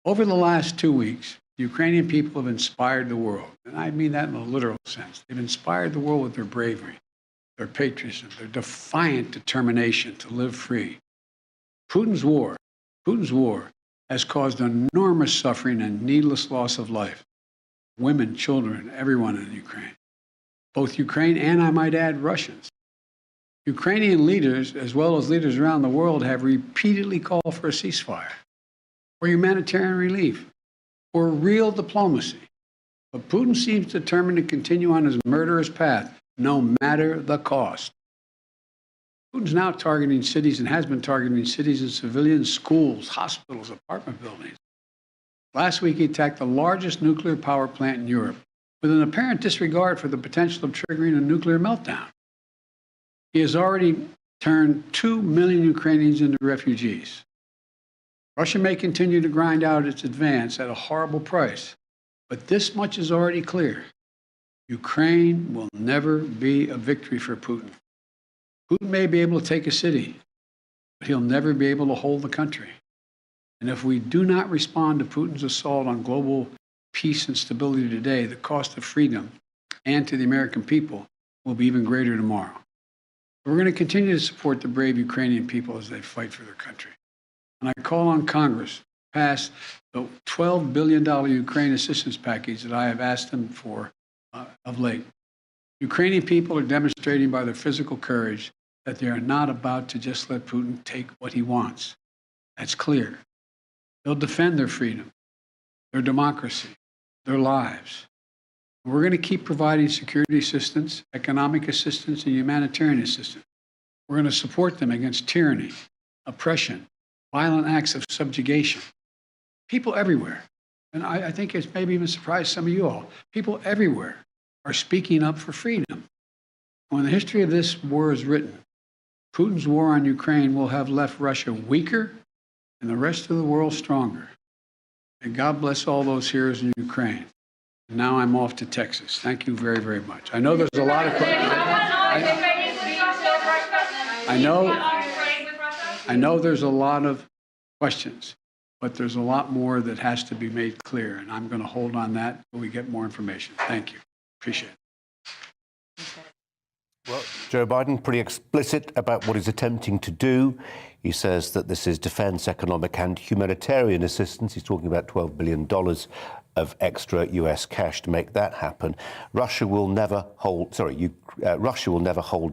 Over the last 2 weeks, the Ukrainian people have inspired the world, and I mean that in a literal sense. They've inspired the world with their bravery, their patriotism, their defiant determination to live free. Putin's war has caused enormous suffering and needless loss of life. Women, children, everyone in Ukraine. Both Ukraine and, I might add, Russians. Ukrainian leaders, as well as leaders around the world, have repeatedly called for a ceasefire, for humanitarian relief, for real diplomacy. But Putin seems determined to continue on his murderous path, no matter the cost. Putin's now targeting cities and has been targeting cities and civilians, schools, hospitals, apartment buildings. Last week, he attacked the largest nuclear power plant in Europe with an apparent disregard for the potential of triggering a nuclear meltdown. He has already turned 2 million Ukrainians into refugees. Russia may continue to grind out its advance at a horrible price, but this much is already clear. Ukraine will never be a victory for Putin. Putin may be able to take a city, but he'll never be able to hold the country. And if we do not respond to Putin's assault on global peace and stability today, the cost of freedom and to the American people will be even greater tomorrow. We're going to continue to support the brave Ukrainian people as they fight for their country. And I call on Congress pass the $12 billion Ukraine assistance package that I have asked them for of late. Ukrainian people are demonstrating by their physical courage that they are not about to just let Putin take what he wants. That's clear. They'll defend their freedom, their democracy, their lives. We're going to keep providing security assistance, economic assistance, and humanitarian assistance. We're going to support them against tyranny, oppression, violent acts of subjugation. People everywhere, and I think it's maybe even surprised some of you all, people everywhere are speaking up for freedom. When the history of this war is written, Putin's war on Ukraine will have left Russia weaker and the rest of the world stronger. And God bless all those heroes in Ukraine. And now I'm off to Texas. Thank you very, very much. I know there's a lot of questions. I know there's a lot of questions, but there's a lot more that has to be made clear, and I'm going to hold on that until we get more information. Thank you. Appreciate it. Well, Joe Biden, pretty explicit about what he's attempting to do. He says that this is defense, economic and humanitarian assistance. He's talking about $12 billion of extra US cash to make that happen. Russia will never hold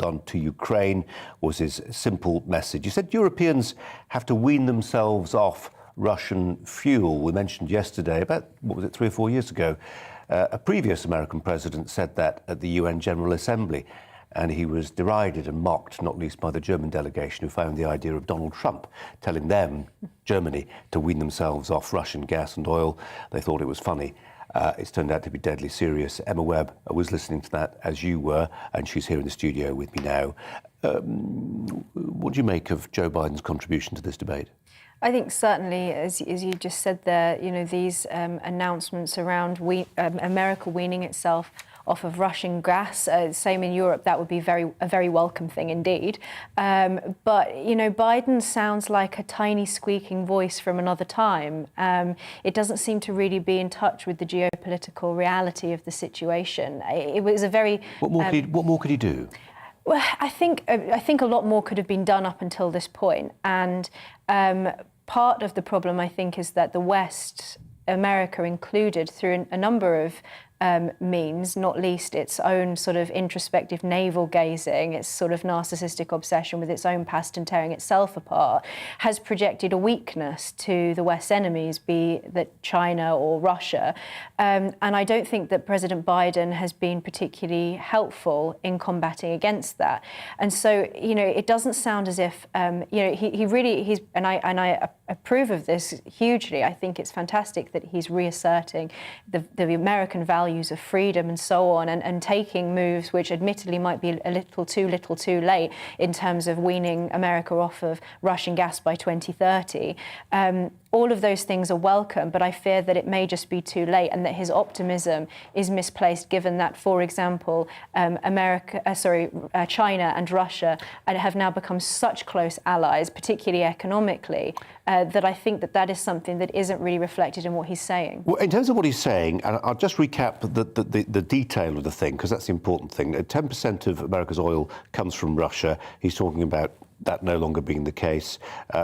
on to Ukraine, was his simple message. He said Europeans have to wean themselves off Russian fuel. We mentioned yesterday, about, 3 or 4 years ago, a previous American president said that at the UN General Assembly. And he was derided and mocked, not least by the German delegation, who found the idea of Donald Trump telling them, Germany, to wean themselves off Russian gas and oil. They thought it was funny. It's turned out to be deadly serious. Emma Webb was listening to that, as you were, and she's here in the studio with me now. What do you make of Joe Biden's contribution to this debate? I think certainly, as you just said there, these announcements around America weaning itself off of Russian gas, same in Europe, that would be a very welcome thing indeed. But, Biden sounds like a tiny squeaking voice from another time. It doesn't seem to really be in touch with the geopolitical reality of the situation. It was a very... What more could he do? Well, I think a lot more could have been done up until this point. And part of the problem, I think, is that the West, America included, through a number of means, not least its own sort of introspective navel gazing, its sort of narcissistic obsession with its own past and tearing itself apart, has projected a weakness to the West's enemies, be that China or Russia. And I don't think that President Biden has been particularly helpful in combating against that. And so, it doesn't sound as if, he's, and I approve of this hugely. I think it's fantastic that he's reasserting the American values of freedom and so on, and taking moves which admittedly might be a little too late in terms of weaning America off of Russian gas by 2030. All of those things are welcome, but I fear that it may just be too late and that his optimism is misplaced, given that, for example, China and Russia have now become such close allies, particularly economically, that I think that is something that isn't really reflected in what he's saying. Well, in terms of what he's saying, and I'll just recap the detail of the thing, because that's the important thing. 10% of America's oil comes from Russia. He's talking about that no longer being the case.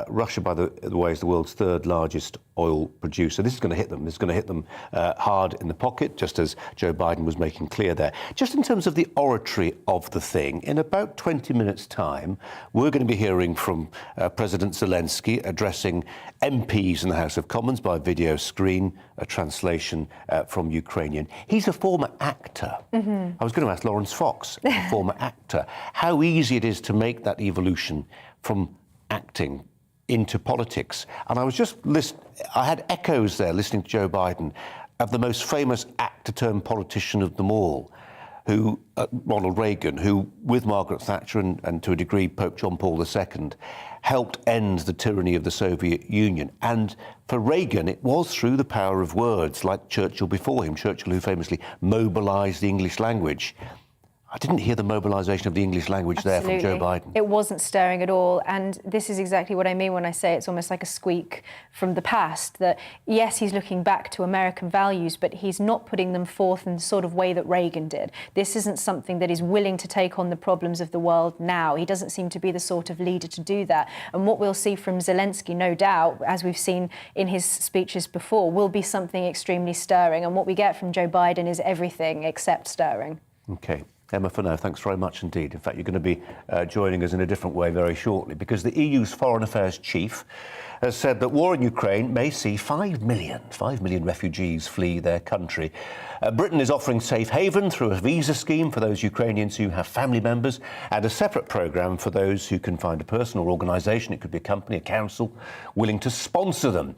Russia, by the way, is the world's third largest oil producer. This is going to hit them. It's going to hit them hard in the pocket, just as Joe Biden was making clear there. Just in terms of the oratory of the thing, in about 20 minutes' time, we're going to be hearing from President Zelenskyy addressing MPs in the House of Commons by video screen, a translation from Ukrainian. He's a former actor. I was going to ask Lawrence Fox, a former actor, how easy it is to make that evolution from acting into politics. And I was just I had echoes there listening to Joe Biden of the most famous actor-turned politician of them all, who Ronald Reagan, who with Margaret Thatcher and to a degree Pope John Paul II, helped end the tyranny of the Soviet Union. And for Reagan, it was through the power of words, like Churchill before him, Churchill who famously mobilised the English language. I didn't hear the mobilisation of the English language there from Joe Biden. It wasn't stirring at all. And this is exactly what I mean when I say it's almost like a squeak from the past, that yes, he's looking back to American values, but he's not putting them forth in the sort of way that Reagan did. This isn't something that is willing to take on the problems of the world now. He doesn't seem to be the sort of leader to do that. And what we'll see from Zelenskyy, no doubt, as we've seen in his speeches before, will be something extremely stirring. And what we get from Joe Biden is everything except stirring. OK. Emma, for now, thanks very much indeed. In fact, you're going to be joining us in a different way very shortly, because the EU's Foreign Affairs Chief has said that war in Ukraine may see 5 million refugees flee their country. Britain is offering safe haven through a visa scheme for those Ukrainians who have family members, and a separate programme for those who can find a person or organisation, it could be a company, a council, willing to sponsor them.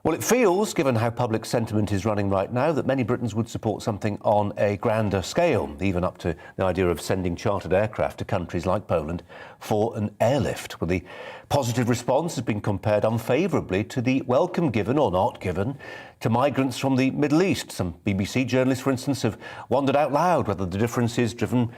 Well, it feels, given how public sentiment is running right now, that many Britons would support something on a grander scale, even up to the idea of sending chartered aircraft to countries like Poland for an airlift. Well, the positive response has been compared unfavourably to the welcome given or not given to migrants from the Middle East. Some BBC journalists, for instance, have wondered out loud whether the difference is driven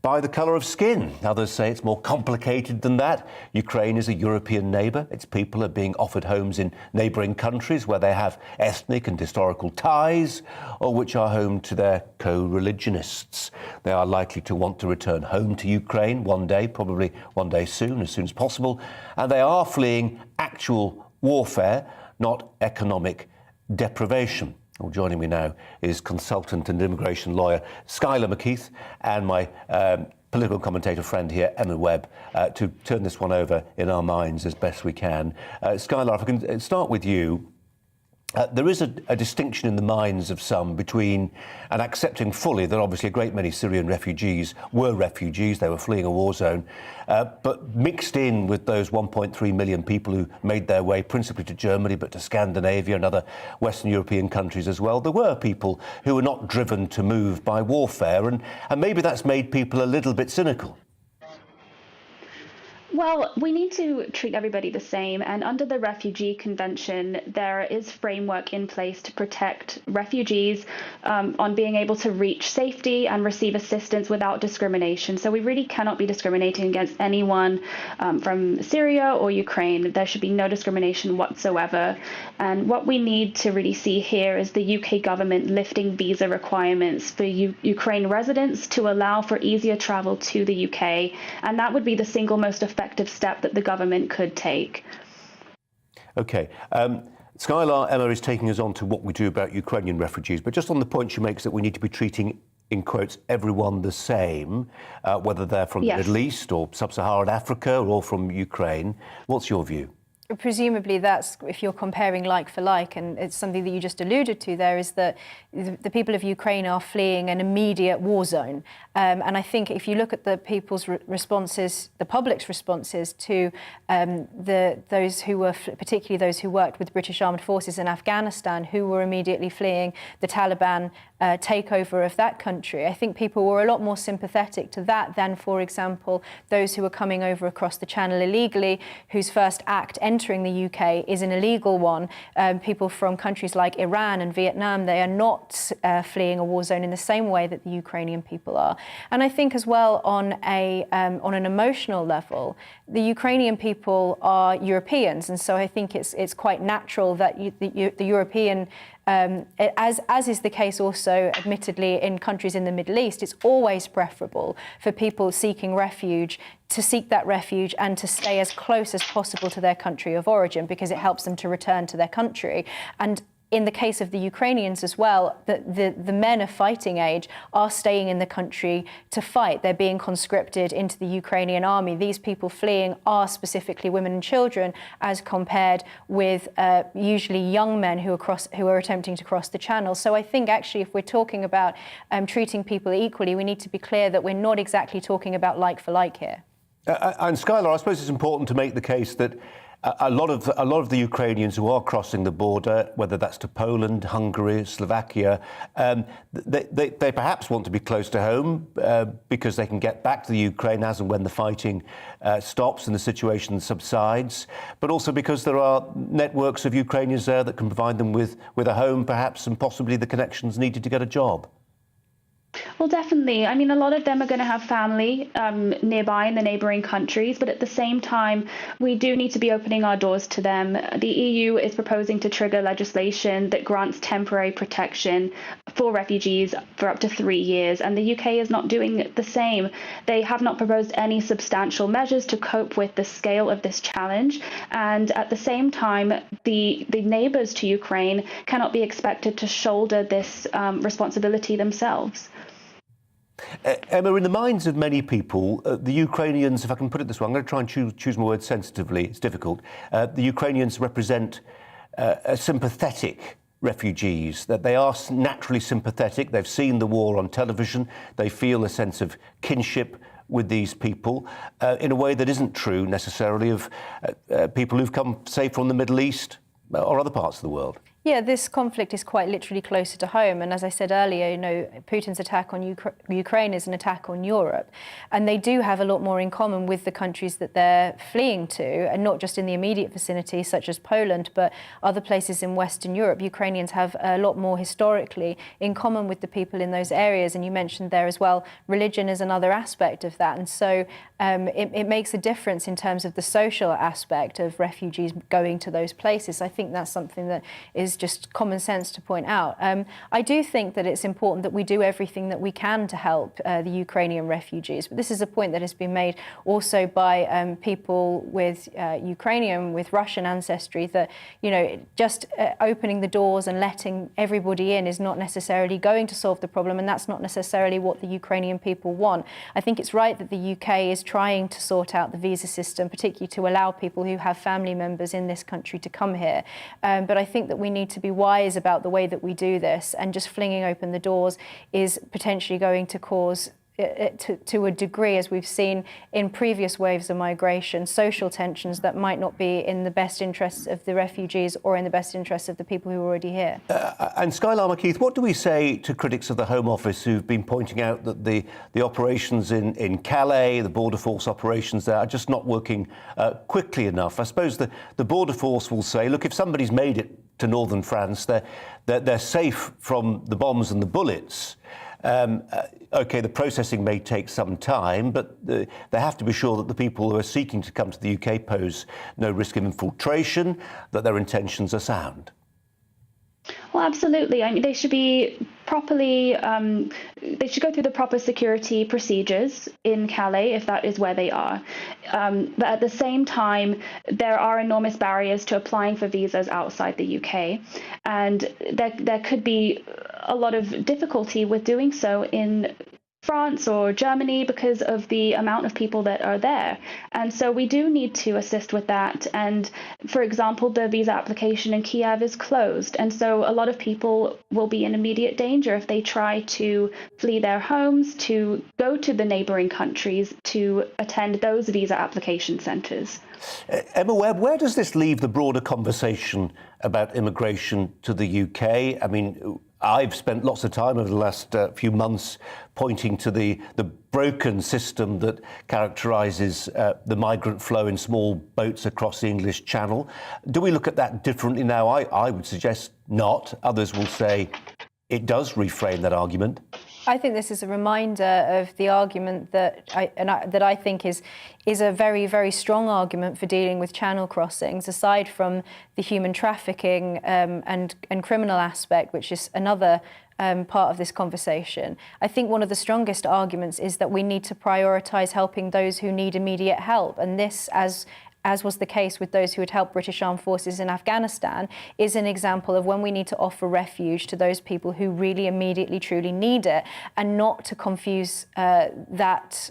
by the colour of skin. Others say it's more complicated than that. Ukraine is a European neighbour. Its people are being offered homes in neighbouring countries where they have ethnic and historical ties, or which are home to their co-religionists. They are likely to want to return home to Ukraine one day, probably one day soon as possible, and they are fleeing actual warfare, not economic deprivation. Well, joining me now is consultant and immigration lawyer Skylar McKeith and my political commentator friend here, Emma Webb, to turn this one over in our minds as best we can. Skylar, if I can start with you. There is a distinction in the minds of some between and accepting fully that obviously a great many Syrian refugees were refugees, they were fleeing a war zone, but mixed in with those 1.3 million people who made their way principally to Germany, but to Scandinavia and other Western European countries as well. There were people who were not driven to move by warfare, and maybe that's made people a little bit cynical. Well, we need to treat everybody the same, and under the Refugee Convention, there is framework in place to protect refugees on being able to reach safety and receive assistance without discrimination. So we really cannot be discriminating against anyone from Syria or Ukraine. There should be no discrimination whatsoever. And what we need to really see here is the UK government lifting visa requirements for Ukraine residents to allow for easier travel to the UK. And that would be the single most effective step that the government could take. OK. Skylar, Emma is taking us on to what we do about Ukrainian refugees, but just on the point she makes that we need to be treating, in quotes, everyone the same, whether they're from the Middle East or sub-Saharan Africa or from Ukraine. What's your view? Presumably that's if you're comparing like for like, and it's something that you just alluded to there, is that the people of Ukraine are fleeing an immediate war zone. And I think if you look at the people's responses, the public's responses to those who were, particularly those who worked with British armed forces in Afghanistan, who were immediately fleeing the Taliban takeover of that country, I think people were a lot more sympathetic to that than, for example, those who were coming over across the Channel illegally, whose first act entering the UK is an illegal one. People from countries like Iran and Vietnam, they are not fleeing a war zone in the same way that the Ukrainian people are. And I think as well on an emotional level, the Ukrainian people are Europeans, and so I think it's quite natural that the European as is the case also, admittedly, in countries in the Middle East, it's always preferable for people seeking refuge to seek that refuge and to stay as close as possible to their country of origin, because it helps them to return to their country. And in the case of the Ukrainians as well, the men of fighting age are staying in the country to fight. They're being conscripted into the Ukrainian army. These people fleeing are specifically women and children, as compared with usually young men who are attempting to cross the Channel. So I think actually if we're talking about treating people equally, we need to be clear that we're not exactly talking about like for like here. And Skylar, I suppose it's important to make the case that a lot of the Ukrainians who are crossing the border, whether that's to Poland, Hungary, Slovakia, they perhaps want to be close to home because they can get back to the Ukraine as and when the fighting stops and the situation subsides, but also because there are networks of Ukrainians there that can provide them with a home perhaps, and possibly the connections needed to get a job. Well, definitely. I mean, a lot of them are going to have family nearby in the neighbouring countries, but at the same time, we do need to be opening our doors to them. The EU is proposing to trigger legislation that grants temporary protection for refugees for up to 3 years, and the UK is not doing the same. They have not proposed any substantial measures to cope with the scale of this challenge, and at the same time, the neighbours to Ukraine cannot be expected to shoulder this responsibility themselves. Emma, in the minds of many people, the Ukrainians, if I can put it this way, I'm going to try and choose my words sensitively, it's difficult. The Ukrainians represent sympathetic refugees, that they are naturally sympathetic. They've seen the war on television. They feel a sense of kinship with these people in a way that isn't true necessarily of people who've come, say, from the Middle East or other parts of the world. Yeah, this conflict is quite literally closer to home. And as I said earlier, you know, Putin's attack on Ukraine is an attack on Europe. And they do have a lot more in common with the countries that they're fleeing to, and not just in the immediate vicinity, such as Poland, but other places in Western Europe. Ukrainians have a lot more historically in common with the people in those areas. And you mentioned there as well, religion is another aspect of that. And so it makes a difference in terms of the social aspect of refugees going to those places. I think that's something that is just common sense to point out. I do think that it's important that we do everything that we can to help the Ukrainian refugees. But this is a point that has been made also by people with Ukrainian, with Russian ancestry, that, you know, just opening the doors and letting everybody in is not necessarily going to solve the problem, and that's not necessarily what the Ukrainian people want. I think it's right that the UK is trying to sort out the visa system, particularly to allow people who have family members in this country to come here. But I think that we need to be wise about the way that we do this, and just flinging open the doors is potentially going to cause, to a degree, as we've seen in previous waves of migration, social tensions that might not be in the best interests of the refugees or in the best interests of the people who are already here. And Skylar McKeith, what do we say to critics of the Home Office who've been pointing out that the operations in Calais, the border force operations there, are just not working quickly enough? I suppose the border force will say, look, if somebody's made it to northern France, they're safe from the bombs and the bullets. OK, the processing may take some time, but they have to be sure that the people who are seeking to come to the UK pose no risk of infiltration, that their intentions are sound. Well, absolutely. I mean, they should be properly, they should go through the proper security procedures in Calais, if that is where they are. But at the same time, there are enormous barriers to applying for visas outside the UK. And there could be a lot of difficulty with doing so in France or Germany because of the amount of people that are there. And so we do need to assist with that. And for example, the visa application in Kiev is closed. And so a lot of people will be in immediate danger if they try to flee their homes, to go to the neighbouring countries to attend those visa application centres. Emma Webb, where does this leave the broader conversation about immigration to the UK? I mean, I've spent lots of time over the last few months pointing to the broken system that characterises the migrant flow in small boats across the English Channel. Do we look at that differently now? I would suggest not. Others will say it does reframe that argument. I think this is a reminder of the argument that I think is a very, very strong argument for dealing with channel crossings, aside from the human trafficking and criminal aspect, which is another part of this conversation. I think one of the strongest arguments is that we need to prioritise helping those who need immediate help, and this, as was the case with those who had helped British armed forces in Afghanistan, is an example of when we need to offer refuge to those people who really immediately, truly need it, and not to confuse that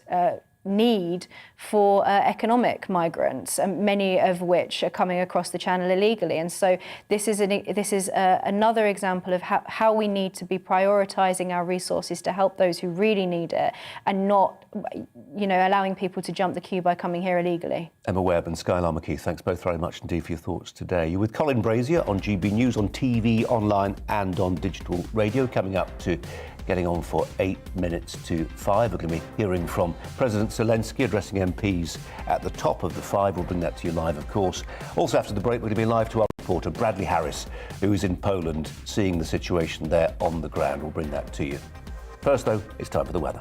need for economic migrants, many of which are coming across the channel illegally. And so this is another example of how we need to be prioritising our resources to help those who really need it, and not, you know, allowing people to jump the queue by coming here illegally. Emma Webb and Skylar McKeith, thanks both very much indeed for your thoughts today. You're with Colin Brazier on GB News, on TV, online and on digital radio. Coming up to getting on for 8 minutes to 5. We're going to be hearing from President Zelenskyy addressing MPs at the top of the 5. We'll bring that to you live, of course. Also after the break, we're going to be live to our reporter, Bradley Harris, who is in Poland, seeing the situation there on the ground. We'll bring that to you. First, though, it's time for the weather.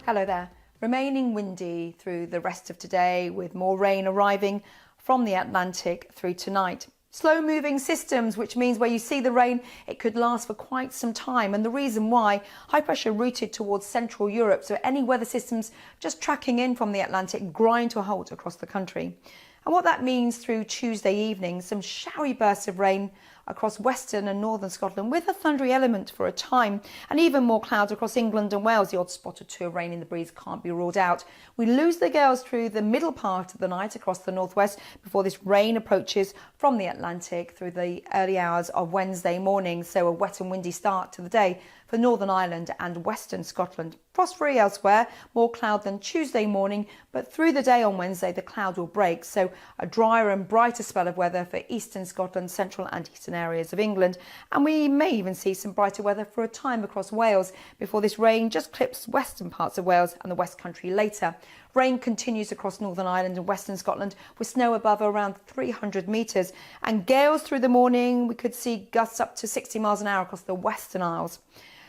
Hello there. Remaining windy through the rest of today, with more rain arriving from the Atlantic through tonight. Slow-moving systems, which means where you see the rain, it could last for quite some time. And the reason why, high pressure routed towards Central Europe, so any weather systems just tracking in from the Atlantic grind to a halt across the country. And what that means through Tuesday evening, some showery bursts of rain across western and northern Scotland with a thundery element for a time, and even more clouds across England and Wales. The odd spot or two of rain in the breeze can't be ruled out. We lose the gales through the middle part of the night across the northwest before this rain approaches from the Atlantic through the early hours of Wednesday morning. So a wet and windy start to the day for Northern Ireland and Western Scotland. Frost-free elsewhere, more cloud than Tuesday morning, but through the day on Wednesday the cloud will break, so a drier and brighter spell of weather for eastern Scotland, central and eastern areas of England, and we may even see some brighter weather for a time across Wales before this rain just clips western parts of Wales and the West Country later. Rain continues across Northern Ireland and Western Scotland with snow above around 300 metres, and gales through the morning. We could see gusts up to 60 miles an hour across the Western Isles.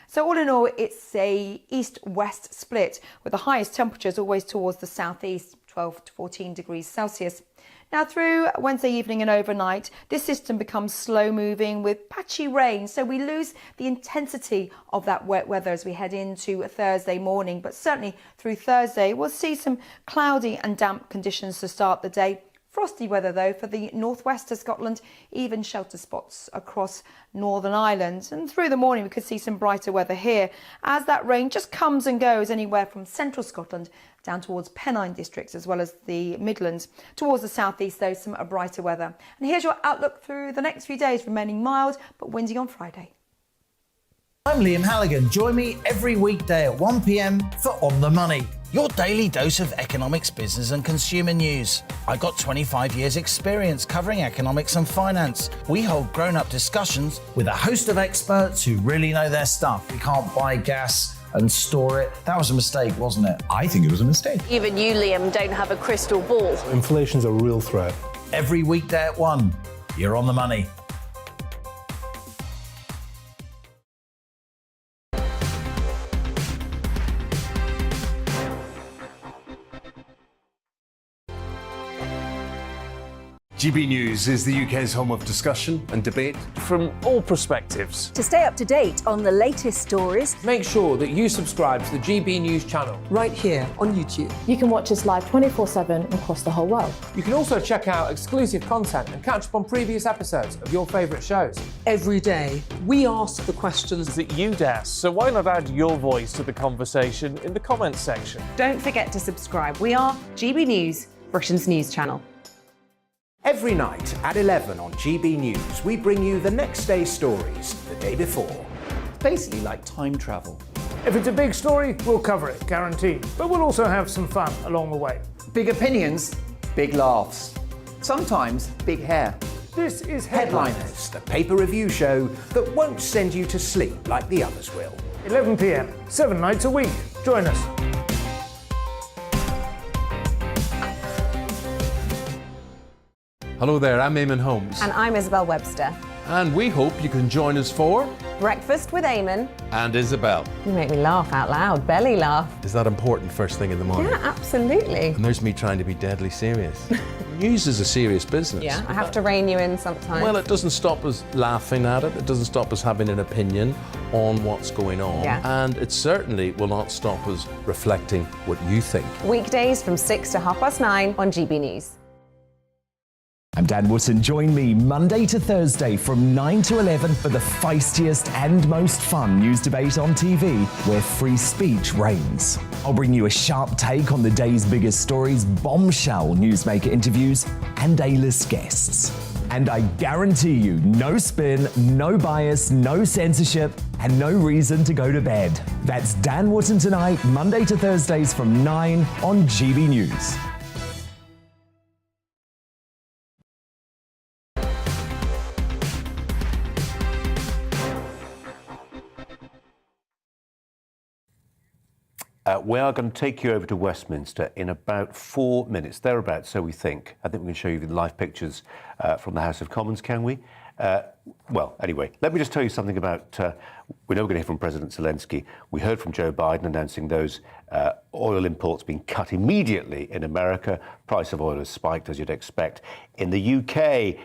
So all in all, it's a east-west split with the highest temperatures always towards the southeast, 12 to 14 degrees Celsius. Now through Wednesday evening and overnight, this system becomes slow moving with patchy rain, so we lose the intensity of that wet weather as we head into Thursday morning. But certainly through Thursday, we'll see some cloudy and damp conditions to start the day. Frosty weather though for the northwest of Scotland, even shelter spots across Northern Ireland. And through the morning we could see some brighter weather here as that rain just comes and goes anywhere from central Scotland down towards Pennine districts as well as the Midlands. Towards the southeast though, some brighter weather. And here's your outlook through the next few days, remaining mild but windy on Friday. I'm Liam Halligan. Join me every weekday at 1 p.m. for On the Money, your daily dose of economics, business and consumer news. I got 25 years experience covering economics and finance. We hold grown-up discussions with a host of experts who really know their stuff. We can't buy gas and store it. That was a mistake, wasn't it? I think it was a mistake. Even you, Liam, don't have a crystal ball. Inflation's a real threat. Every weekday at 1, you're On the Money. GB News is the UK's home of discussion and debate from all perspectives. To stay up to date on the latest stories, make sure that you subscribe to the GB News channel right here on YouTube. You can watch us live 24/7 across the whole world. You can also check out exclusive content and catch up on previous episodes of your favourite shows. Every day, we ask the questions that you'd ask, so why not add your voice to the conversation in the comments section? Don't forget to subscribe. We are GB News, Britain's news channel. Every night at 11 on GB News, we bring you the next day's stories the day before. Basically like time travel. If it's a big story, we'll cover it, guaranteed. But we'll also have some fun along the way. Big opinions, big laughs. Sometimes big hair. This is Headliners, the paper review show that won't send you to sleep like the others will. 11 p.m, 7 nights a week. Join us. Hello there, I'm Eamon Holmes. And I'm Isabel Webster. And we hope you can join us for Breakfast with Eamon and Isabel. You make me laugh out loud, belly laugh. Is that important first thing in the morning? Yeah, absolutely. And there's me trying to be deadly serious. News is a serious business. Yeah, I have to rein you in sometimes. Well, it doesn't stop us laughing at it. It doesn't stop us having an opinion on what's going on. Yeah. And it certainly will not stop us reflecting what you think. Weekdays from 6 to 9:30 on GB News. I'm Dan Wootton. Join me Monday to Thursday from 9 to 11 for the feistiest and most fun news debate on TV, where free speech reigns. I'll bring you a sharp take on the day's biggest stories, bombshell newsmaker interviews, and A-list guests. And I guarantee you, no spin, no bias, no censorship, and no reason to go to bed. That's Dan Wootton Tonight, Monday to Thursdays from 9 on GB News. We are going to take you over to Westminster in about 4 minutes, thereabouts, so we think. I think we can show you the live pictures from the House of Commons, can we? Well, anyway, let me just tell you something about, we know we're going to hear from President Zelenskyy. We heard from Joe Biden announcing those oil imports being cut immediately in America. Price of oil has spiked, as you'd expect. In the UK,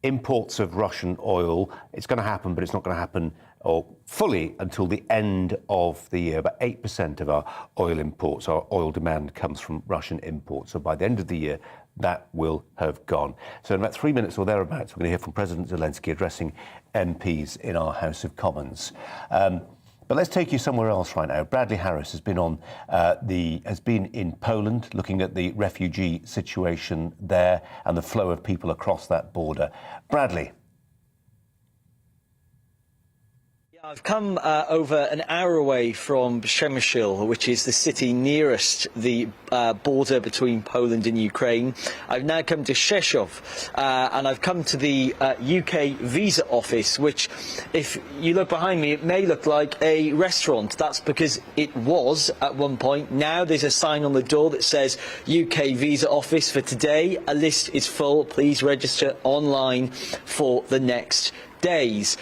imports of Russian oil, it's going to happen, but it's not going to happen fully until the end of the year. About 8% of our oil imports, our oil demand comes from Russian imports. So by the end of the year, that will have gone. So in about 3 minutes or thereabouts, we're going to hear from President Zelenskyy addressing MPs in our House of Commons. But let's take you somewhere else right now. Bradley Harris has been in Poland, looking at the refugee situation there and the flow of people across that border. Bradley. I've come over an hour away from Przemyśl, which is the city nearest the border between Poland and Ukraine. I've now come to Rzeszów, and I've come to the UK visa office, which, if you look behind me, it may look like a restaurant. That's because it was at one point. Now there's a sign on the door that says UK visa office for today. A list is full. Please register online for the next days.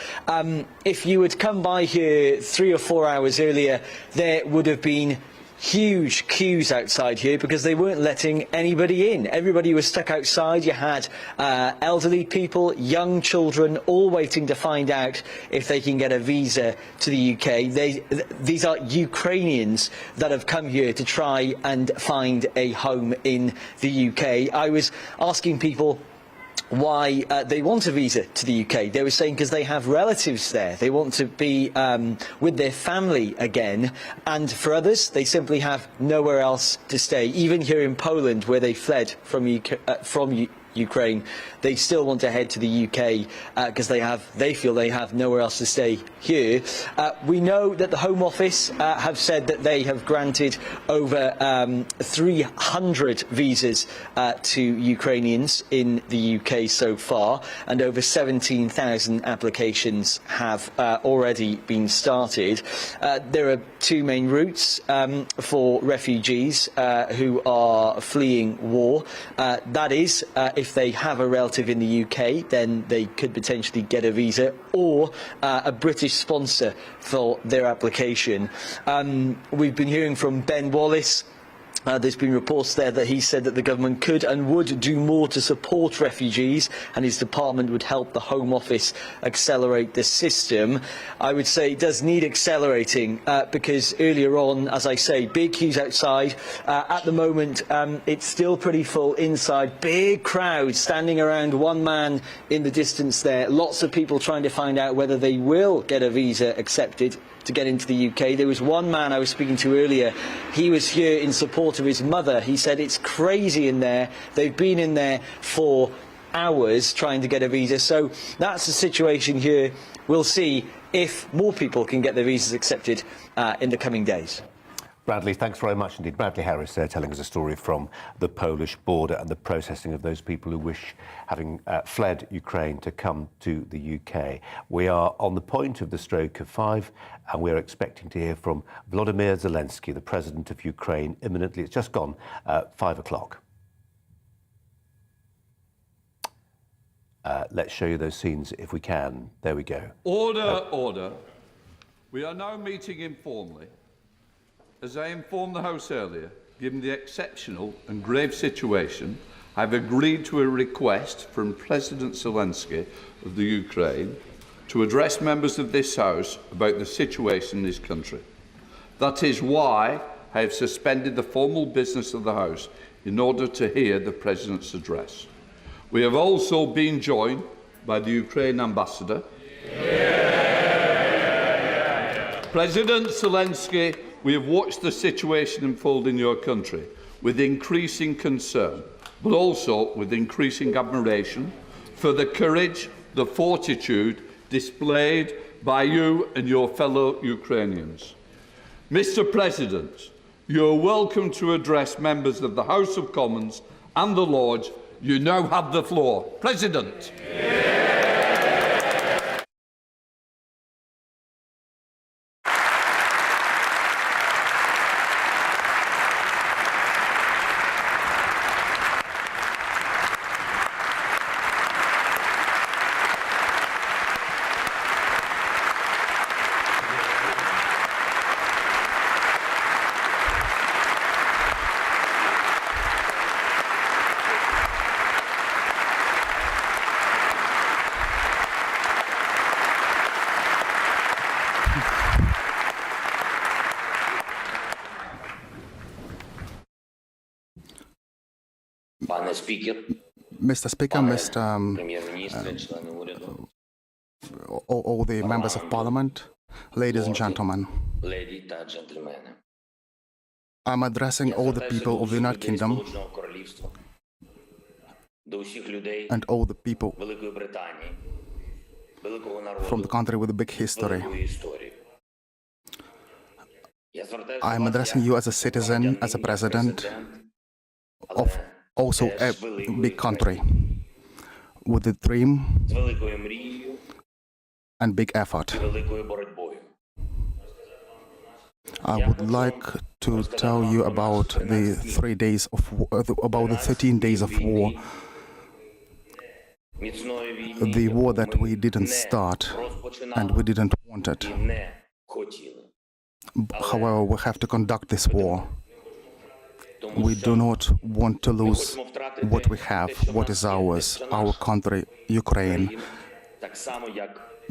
If you had come by here 3 or 4 hours earlier, there would have been huge queues outside here because they weren't letting anybody in. Everybody was stuck outside. You had elderly people, young children, all waiting to find out if they can get a visa to the UK. These are Ukrainians that have come here to try and find a home in the UK. I was asking people why they want a visa to the UK. They were saying because they have relatives there. They want to be with their family again. And for others, they simply have nowhere else to stay. Even here in Poland, where they fled from Ukraine, they still want to head to the UK because they feel they have nowhere else to stay here. We know that the Home Office have said that they have granted over 300 visas to Ukrainians in the UK so far, and over 17,000 applications have already been started. There are two main routes for refugees who are fleeing war. That is, if they have a relative in the UK, then they could potentially get a visa, or a British sponsor for their application. We've been hearing from Ben Wallace. There's been reports there that he said that the government could and would do more to support refugees, and his department would help the Home Office accelerate the system. I would say it does need accelerating because earlier on, as I say, big queues outside. At the moment, it's still pretty full inside. Big crowds standing around one man in the distance there. Lots of people trying to find out whether they will get a visa accepted to get into the UK. There was one man I was speaking to earlier. He was here in support of his mother. He said it's crazy in there. They've been in there for hours trying to get a visa. So that's the situation here. We'll see if more people can get their visas accepted in the coming days. Bradley, thanks very much indeed. Bradley Harris there telling us a story from the Polish border and the processing of those people who wish, having fled Ukraine, to come to the UK. We are on the point of the stroke of 5, and we're expecting to hear from Volodymyr Zelenskyy, the president of Ukraine, imminently. It's just gone 5 o'clock. Let's show you those scenes if we can. There we go. Order, order. We are now meeting informally. As I informed the House earlier, given the exceptional and grave situation, I have agreed to a request from President Zelenskyy of the Ukraine to address members of this House about the situation in his country. That is why I have suspended the formal business of the House in order to hear the President's address. We have also been joined by the Ukraine Ambassador. President Zelenskyy, we have watched the situation unfold in your country with increasing concern, but also with increasing admiration for the courage, the fortitude displayed by you and your fellow Ukrainians. Mr. President, you are welcome to address members of the House of Commons and the Lords. You now have the floor. President. Mr. Speaker, all the members of Parliament, ladies and gentlemen, I'm addressing all the people of the United Kingdom and all the people from the country with a big history. I'm addressing you as a citizen, as a president of also a big country with a dream and big effort. I would like to tell you about the 13 days of war, the war that we didn't start and we didn't want it. However, we have to conduct this war. We do not want to lose what we have, what is ours, our country, Ukraine,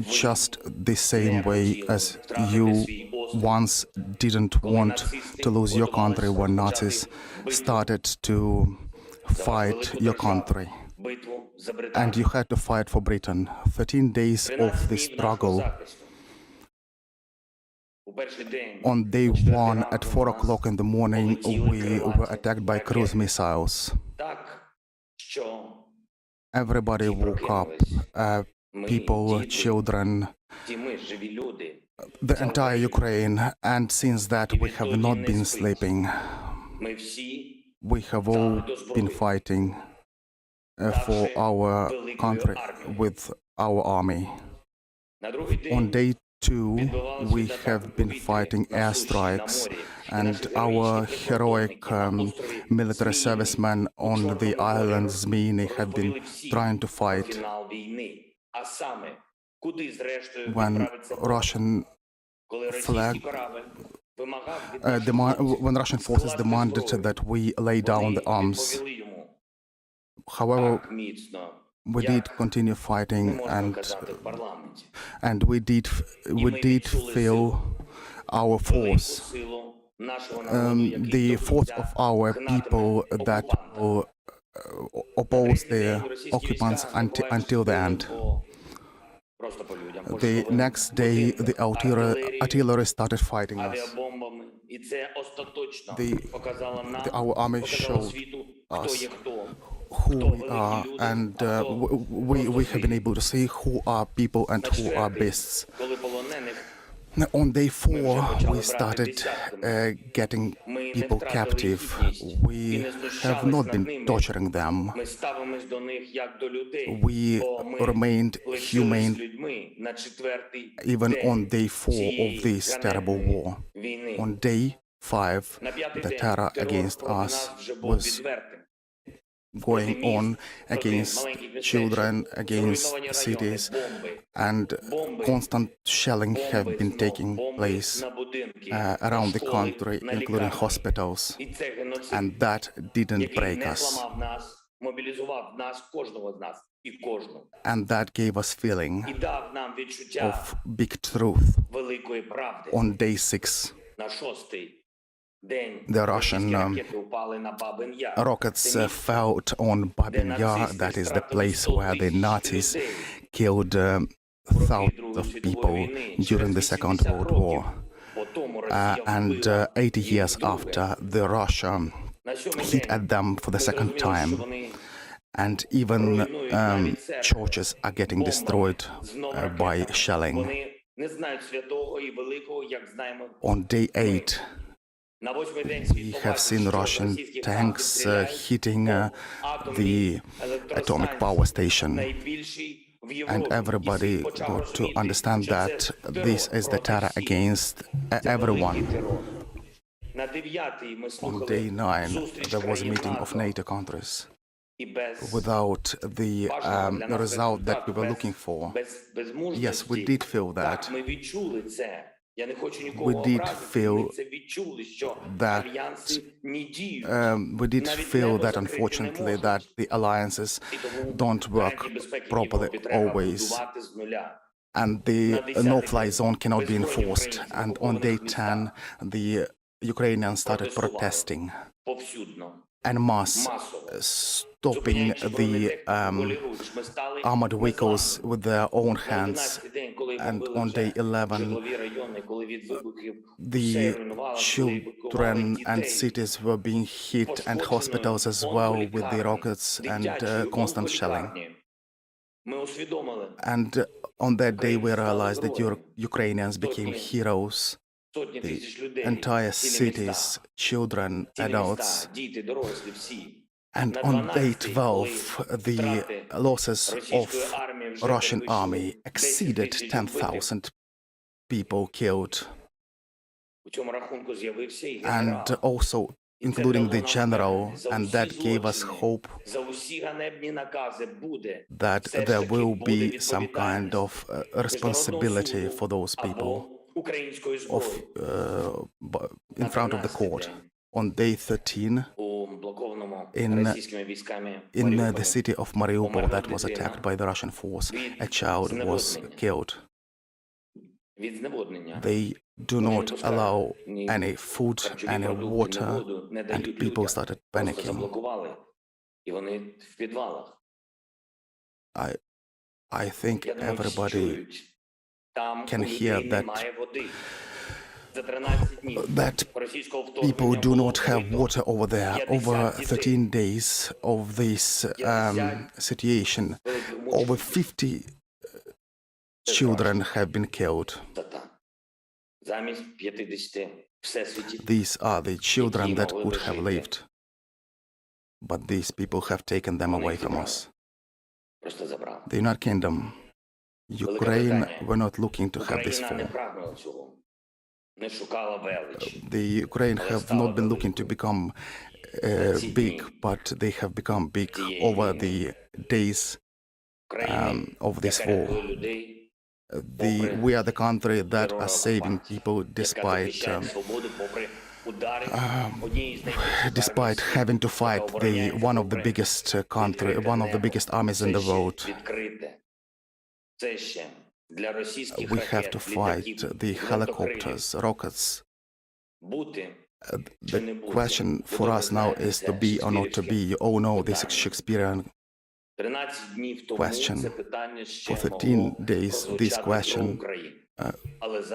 just the same way as you once didn't want to lose your country when Nazis started to fight your country. And you had to fight for Britain. 13 days of the struggle. On day 1 at 4 o'clock in the morning, we were attacked by cruise missiles. Everybody woke up, people, children, the entire Ukraine, and since that we have not been sleeping. We have all been fighting for our country with our army. On day 2, we have been fighting airstrikes, and our heroic military servicemen on the island Zmyny have been trying to fight when Russian forces demanded that we lay down the arms. However, we did continue fighting, and we did feel our force, the force of our people that will oppose the occupants until the end. The next day, the artillery started fighting us. Our army showed us who we are, and we have been able to see who are people and who are beasts. On day 4, we started getting people captive. We have not been torturing them. We remained humane even on day 4 of this terrible war. On day 5, the terror against us was going on against children, against cities, and constant shelling have been taking place around the country, including hospitals, and that didn't break us. And that gave us feeling of big truth. On day 6, the Russian rockets fell on Babin Yar, that is the place where the Nazis killed thousands of people during the Second World War. And 80 years after, the Russia hit at them for the second time. And even churches are getting destroyed by shelling. On day 8, we have seen Russian tanks hitting the atomic power station. And everybody got to understand that this is the terror against everyone. On day 9, there was a meeting of NATO countries without the result that we were looking for. Yes, we did feel that. We did feel that unfortunately that the alliances don't work properly always, and the no-fly zone cannot be enforced. And on day 10, the Ukrainians started protesting en masse stopping the armored vehicles with their own hands. And on day 11, the children and cities were being hit, and hospitals as well, with the rockets and constant shelling. And on that day, we realized that Ukrainians became heroes. The entire cities, children, adults. And on day 12, the losses of Russian army exceeded 10,000 people killed. And also including the general, and that gave us hope that there will be some kind of responsibility for those people in front of the court. On day 13, in the city of Mariupol that was attacked by the Russian force, a child was killed. They do not allow any food, any water, and people started panicking. I think everybody can hear that people do not have water over there. Over 13 days of this situation, over 50 children have been killed. These are the children that could have lived, but these people have taken them away from us. The United Kingdom, Ukraine were not looking to have this fall. The Ukraine have not been looking to become big, but they have become big over the days of this war. We are the country that are saving people despite having to fight one of the biggest armies in the world. We have to fight the helicopters, rockets. The question for us now is to be or not to be. You all know this Shakespearean question. For 13 days, this question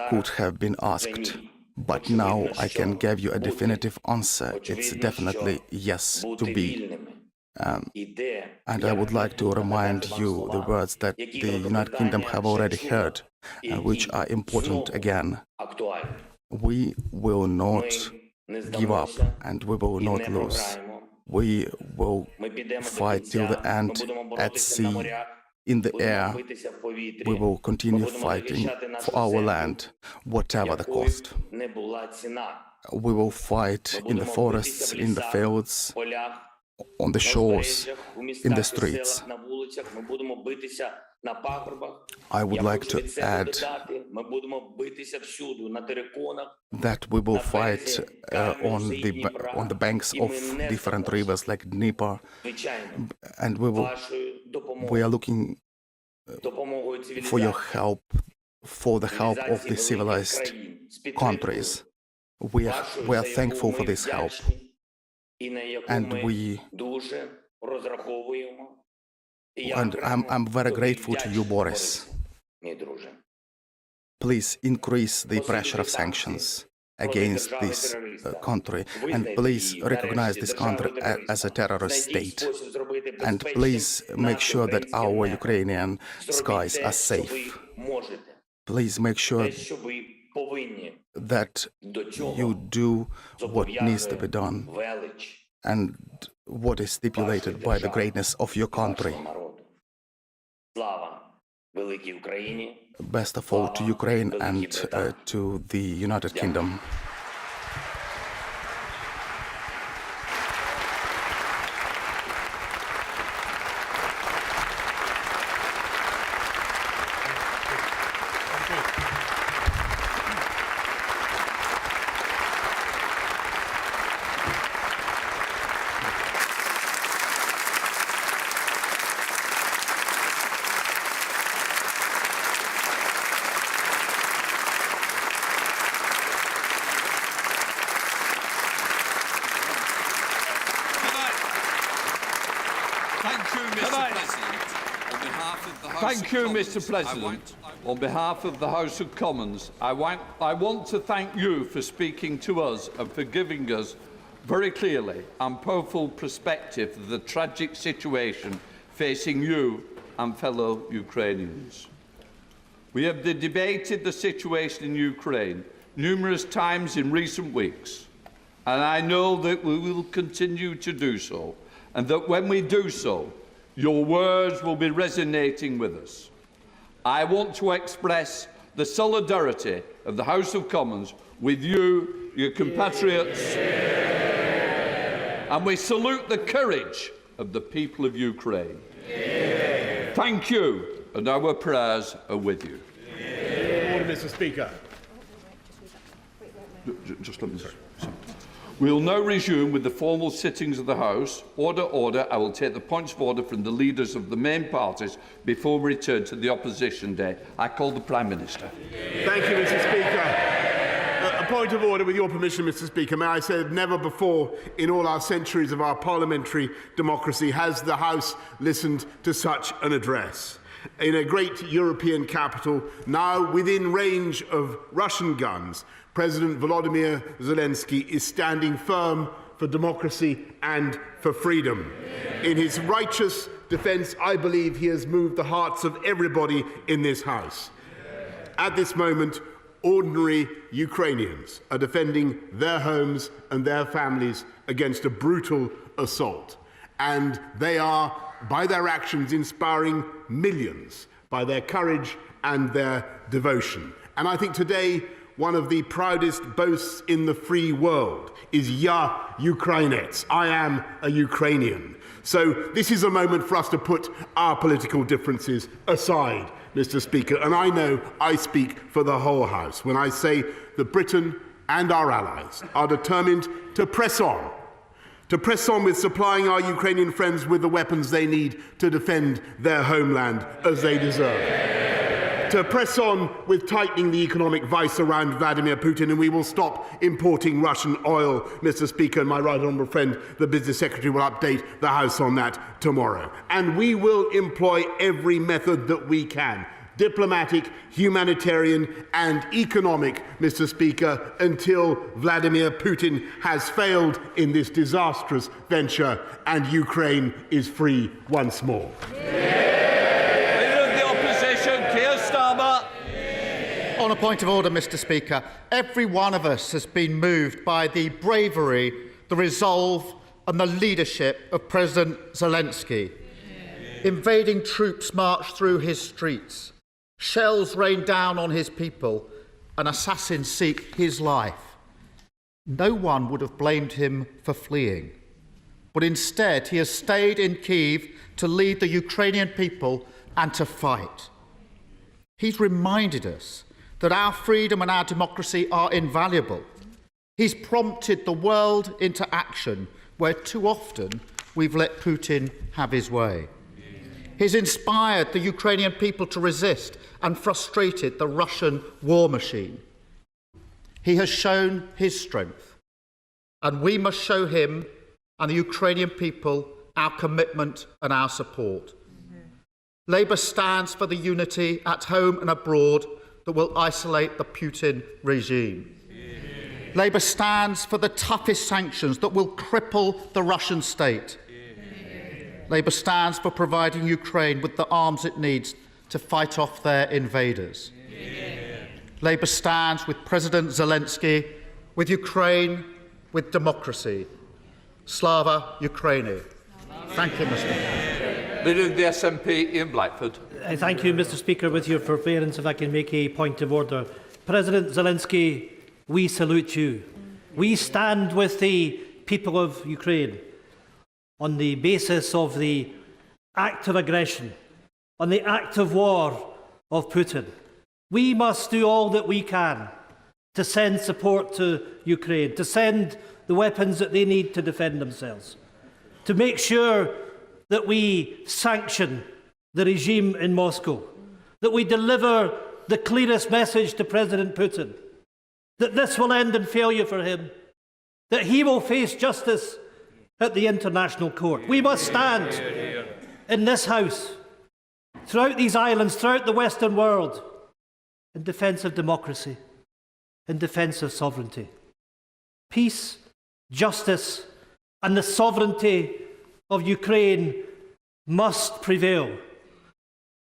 could have been asked. But now I can give you a definitive answer. It's definitely yes to be. And I would like to remind you the words that the United Kingdom have already heard, which are important again. We will not give up and we will not lose. We will fight till the end at sea, in the air. We will continue fighting for our land, whatever the cost. We will fight in the forests, in the fields, on the shores, in the streets. I would like to add that we will fight on the banks of different rivers like Dnieper, and we are looking for your help, for the help of the civilized countries. We are thankful for this help, and I'm very grateful to you, Boris. Please increase the pressure of sanctions against this country, and please recognize this country as a terrorist state, and please make sure that our Ukrainian skies are safe. Please make sure that you do what needs to be done and what is stipulated by the greatness of your country. Best of all to Ukraine and to the United Kingdom. Thank you, Mr. President. On behalf of the House of Commons, I want to thank you for speaking to us and for giving us very clearly and powerful perspective of the tragic situation facing you and fellow Ukrainians. We have debated the situation in Ukraine numerous times in recent weeks, and I know that we will continue to do so, and that when we do so, your words will be resonating with us. I want to express the solidarity of the House of Commons with you, your compatriots, and we salute the courage of the people of Ukraine. Thank you, and our prayers are with you. Order, Mr. Speaker. Just let me say. We will now resume with the formal sittings of the House. Order, order. I will take the points of order from the leaders of the main parties before we return to the opposition day. I call the Prime Minister. Thank you, Mr. Speaker. A point of order, with your permission, Mr. Speaker. May I say that never before in all our centuries of our parliamentary democracy has the House listened to such an address. In a great European capital, now within range of Russian guns, President Volodymyr Zelenskyy is standing firm for democracy and for freedom. In his righteous defence, I believe he has moved the hearts of everybody in this House. At this moment, ordinary Ukrainians are defending their homes and their families against a brutal assault. And they are, by their actions, inspiring millions by their courage and their devotion. And I think today, one of the proudest boasts in the free world is "Ya Ukrainets." I am a Ukrainian. So this is a moment for us to put our political differences aside, Mr. Speaker, and I know I speak for the whole House when I say that Britain and our allies are determined to press on with supplying our Ukrainian friends with the weapons they need to defend their homeland as they deserve. To press on with tightening the economic vice around Vladimir Putin, and we will stop importing Russian oil, Mr. Speaker, and my right honourable friend, the Business Secretary, will update the House on that tomorrow. And we will employ every method that we can, diplomatic, humanitarian and economic, Mr. Speaker, until Vladimir Putin has failed in this disastrous venture and Ukraine is free once more. On a point of order, Mr. Speaker, every one of us has been moved by the bravery, the resolve and the leadership of President Zelenskyy. Invading troops march through his streets. Shells rain down on his people and assassins seek his life. No one would have blamed him for fleeing, but instead he has stayed in Kyiv to lead the Ukrainian people and to fight. He's reminded us that our freedom and our democracy are invaluable. He's prompted the world into action where too often we've let Putin have his way. He's inspired the Ukrainian people to resist and frustrated the Russian war machine. He has shown his strength, and we must show him and the Ukrainian people our commitment and our support. Labour stands for the unity at home and abroad that will isolate the Putin regime. Labour stands for the toughest sanctions that will cripple the Russian state. Labour stands for providing Ukraine with the arms it needs to fight off their invaders. Labour stands with President Zelenskyy, with Ukraine, with democracy. Slava Ukraini. Thank you, Mr. Speaker. Leader of the SNP, Ian Blackford. Thank you, Mr. Speaker. With your forbearance, if I can make a point of order. President Zelenskyy, we salute you. We stand with the people of Ukraine on the basis of the act of aggression, on the act of war of Putin. We must do all that we can to send support to Ukraine, to send the weapons that they need to defend themselves, to make sure that we sanction the regime in Moscow, that we deliver the clearest message to President Putin, that this will end in failure for him, that he will face justice at the International Court. We must stand in this House, throughout these islands, throughout the Western world, in defence of democracy, in defence of sovereignty. Peace, justice, and the sovereignty of Ukraine must prevail.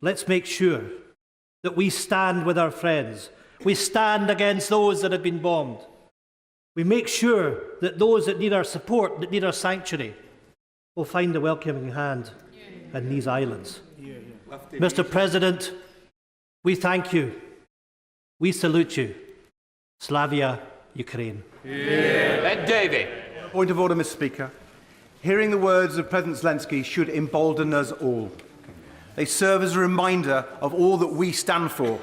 Let's make sure that we stand with our friends. We stand against those that have been bombed. We make sure that those that need our support, that need our sanctuary, will find a welcoming hand in these islands. Mr. President, we thank you. We salute you. Slavia, Ukraine. Ed Davey. Point of order, Mr. Speaker. Hearing the words of President Zelenskyy should embolden us all. They serve as a reminder of all that we stand for,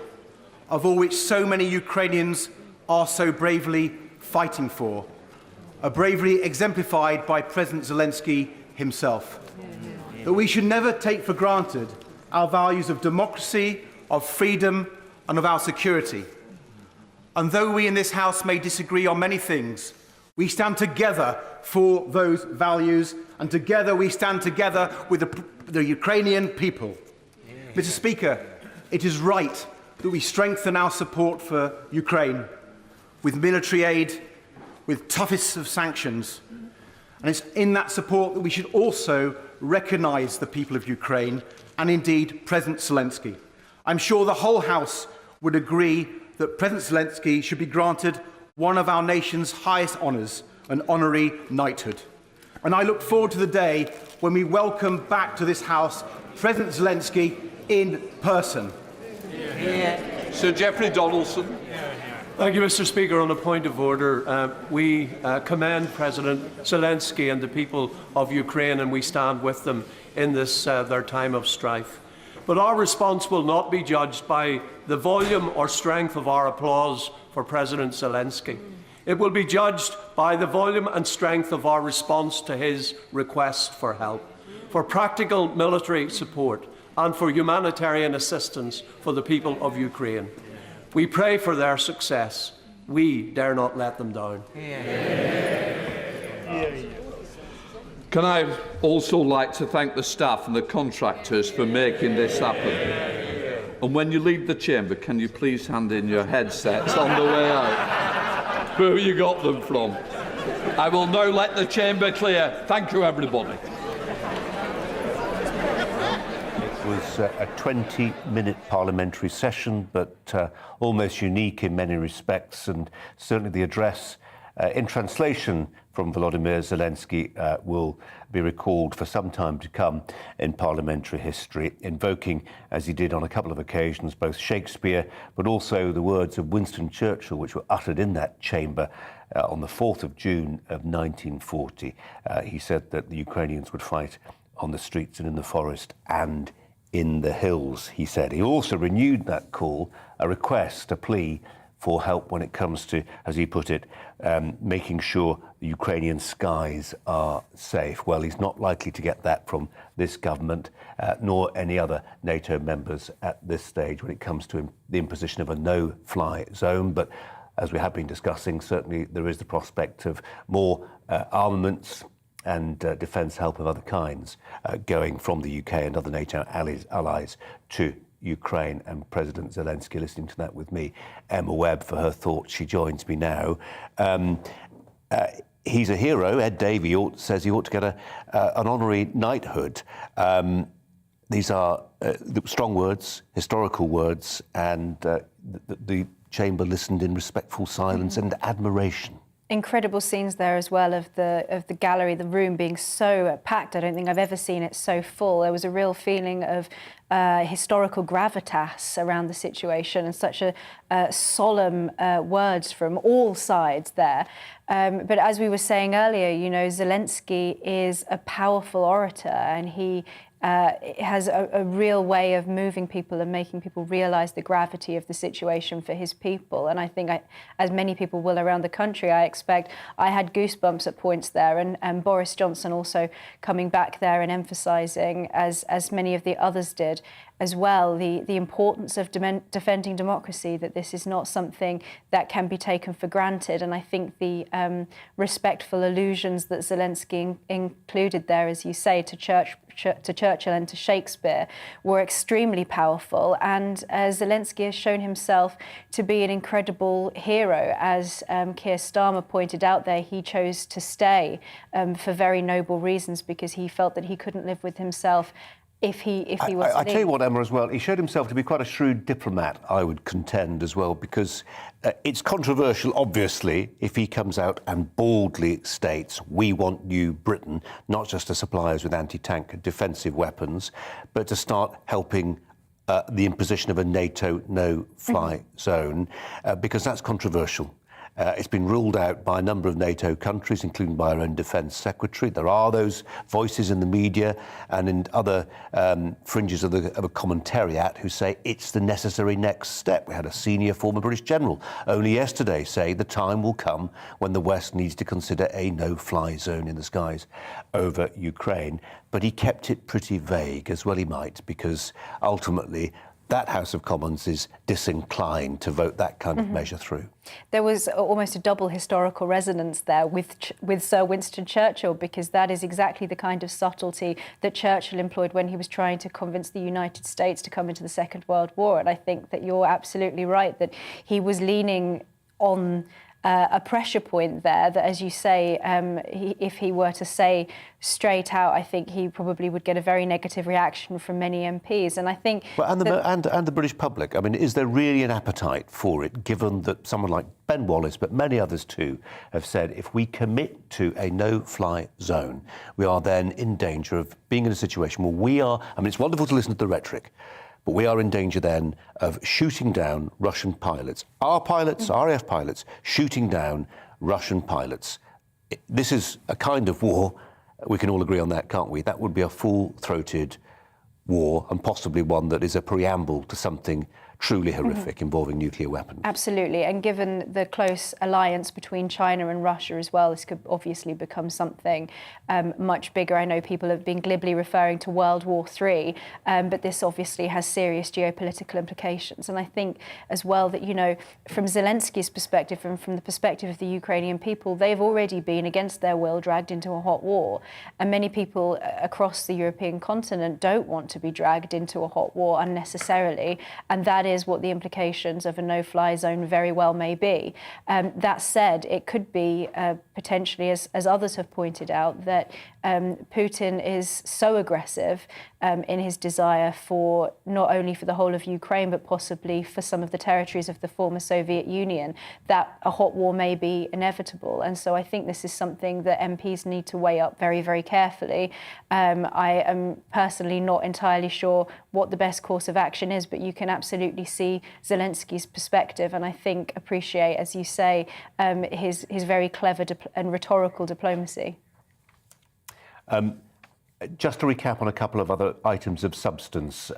of all which so many Ukrainians are so bravely fighting for, a bravery exemplified by President Zelenskyy himself. That we should never take for granted our values of democracy, of freedom, and of our security. And though we in this House may disagree on many things, we stand together for those values, and together we stand together with the Ukrainian people. Mr. Speaker, it is right that we strengthen our support for Ukraine with military aid, with toughest of sanctions. And it's in that support that we should also recognise the people of Ukraine and indeed President Zelenskyy. I'm sure the whole House would agree that President Zelenskyy should be granted one of our nation's highest honours, an honorary knighthood. And I look forward to the day when we welcome back to this House President Zelenskyy in person. Sir Geoffrey Donaldson. Thank you, Mr. Speaker. On a point of order, we commend President Zelenskyy and the people of Ukraine, and we stand with them in this their time of strife. But our response will not be judged by the volume or strength of our applause for President Zelenskyy. It will be judged by the volume and strength of our response to his request for help, for practical military support, and for humanitarian assistance for the people of Ukraine. We pray for their success. We dare not let them down. Can I also like to thank the staff and the contractors for making this happen? And when you leave the chamber, can you please hand in your headsets on the way out? Where you got them from? I will now let the chamber clear. Thank you, everybody. Was a 20-minute parliamentary session, but almost unique in many respects, and certainly the address in translation from Volodymyr Zelenskyy will be recalled for some time to come in parliamentary history, invoking, as he did on a couple of occasions, both Shakespeare but also the words of Winston Churchill, which were uttered in that chamber on the 4th of June of 1940. He said that the Ukrainians would fight on the streets and in the forest and in the hills, he said. He also renewed that call, a request, a plea for help when it comes to, as he put it, making sure the Ukrainian skies are safe. Well, he's not likely to get that from this government, nor any other NATO members at this stage when it comes to the imposition of a no-fly zone. But as we have been discussing, certainly there is the prospect of more armaments and defence help of other kinds going from the UK and other NATO allies to Ukraine. And President Zelenskyy, listening to that with me, Emma Webb, for her thoughts. She joins me now. He's a hero. Ed Davey says he ought to get an honorary knighthood. These are strong words, historical words, and the chamber listened in respectful silence and admiration. Incredible scenes there as well of the gallery, the room being so packed. I don't think I've ever seen it so full. There was a real feeling of historical gravitas around the situation, and such a solemn words from all sides there. But as we were saying earlier, you know, Zelenskyy is a powerful orator, and he has a real way of moving people and making people realise the gravity of the situation for his people. And I think, as many people will around the country, I expect, I had goosebumps at points there, and Boris Johnson also coming back there and emphasising, as many of the others did, as well the importance of defending democracy, that this is not something that can be taken for granted. And I think the respectful allusions that Zelenskyy included there, as you say, to Churchill and to Shakespeare were extremely powerful. And Zelenskyy has shown himself to be an incredible hero. As Keir Starmer pointed out there, he chose to stay for very noble reasons, because he felt that he couldn't live with himself if he was to I leave. tell you what, Emma, as well, he showed himself to be quite a shrewd diplomat, I would contend, as well, because it's controversial, obviously, if he comes out and boldly states, we want New Britain, not just to supply us with anti-tank defensive weapons, but to start helping the imposition of a NATO no-fly zone, because that's controversial. It's been ruled out by a number of NATO countries, including by our own Defence Secretary. There are those voices in the media and in other fringes of a commentariat who say it's the necessary next step. We had a senior former British general only yesterday say the time will come when the West needs to consider a no-fly zone in the skies over Ukraine. But he kept it pretty vague, as well he might, because ultimately that House of Commons is disinclined to vote that kind of measure through. There was almost a double historical resonance there with Sir Winston Churchill, because that is exactly the kind of subtlety that Churchill employed when he was trying to convince the United States to come into the Second World War. And I think that you're absolutely right, that he was leaning on a pressure point there that, as you say, if he were to say straight out, I think he probably would get a very negative reaction from many MPs. And I think... Well, and the British public, I mean, is there really an appetite for it, given that someone like Ben Wallace, but many others too, have said if we commit to a no-fly zone, we are then in danger of being in a situation where we are... I mean, it's wonderful to listen to the rhetoric, but we are in danger then of shooting down Russian pilots. Our pilots, RAF pilots, shooting down Russian pilots. This is a kind of war, we can all agree on that, can't we? That would be a full-throated war, and possibly one that is a preamble to something truly horrific involving nuclear weapons. Absolutely, and given the close alliance between China and Russia as well, this could obviously become something much bigger. I know people have been glibly referring to World War III, but this obviously has serious geopolitical implications. And I think as well that, you know, from Zelensky's perspective and from the perspective of the Ukrainian people, they've already been, against their will, dragged into a hot war. And many people across the European continent don't want to be dragged into a hot war unnecessarily, and that is what the implications of a no-fly zone very well may be. That said, it could be potentially, as others have pointed out, that Putin is so aggressive in his desire for not only for the whole of Ukraine, but possibly for some of the territories of the former Soviet Union, that a hot war may be inevitable. And so I think this is something that MPs need to weigh up very, very carefully. I am personally not entirely sure what the best course of action is, but you can absolutely see Zelensky's perspective, and I think appreciate, as you say, his very clever and rhetorical diplomacy. Just to recap on a couple of other items of substance,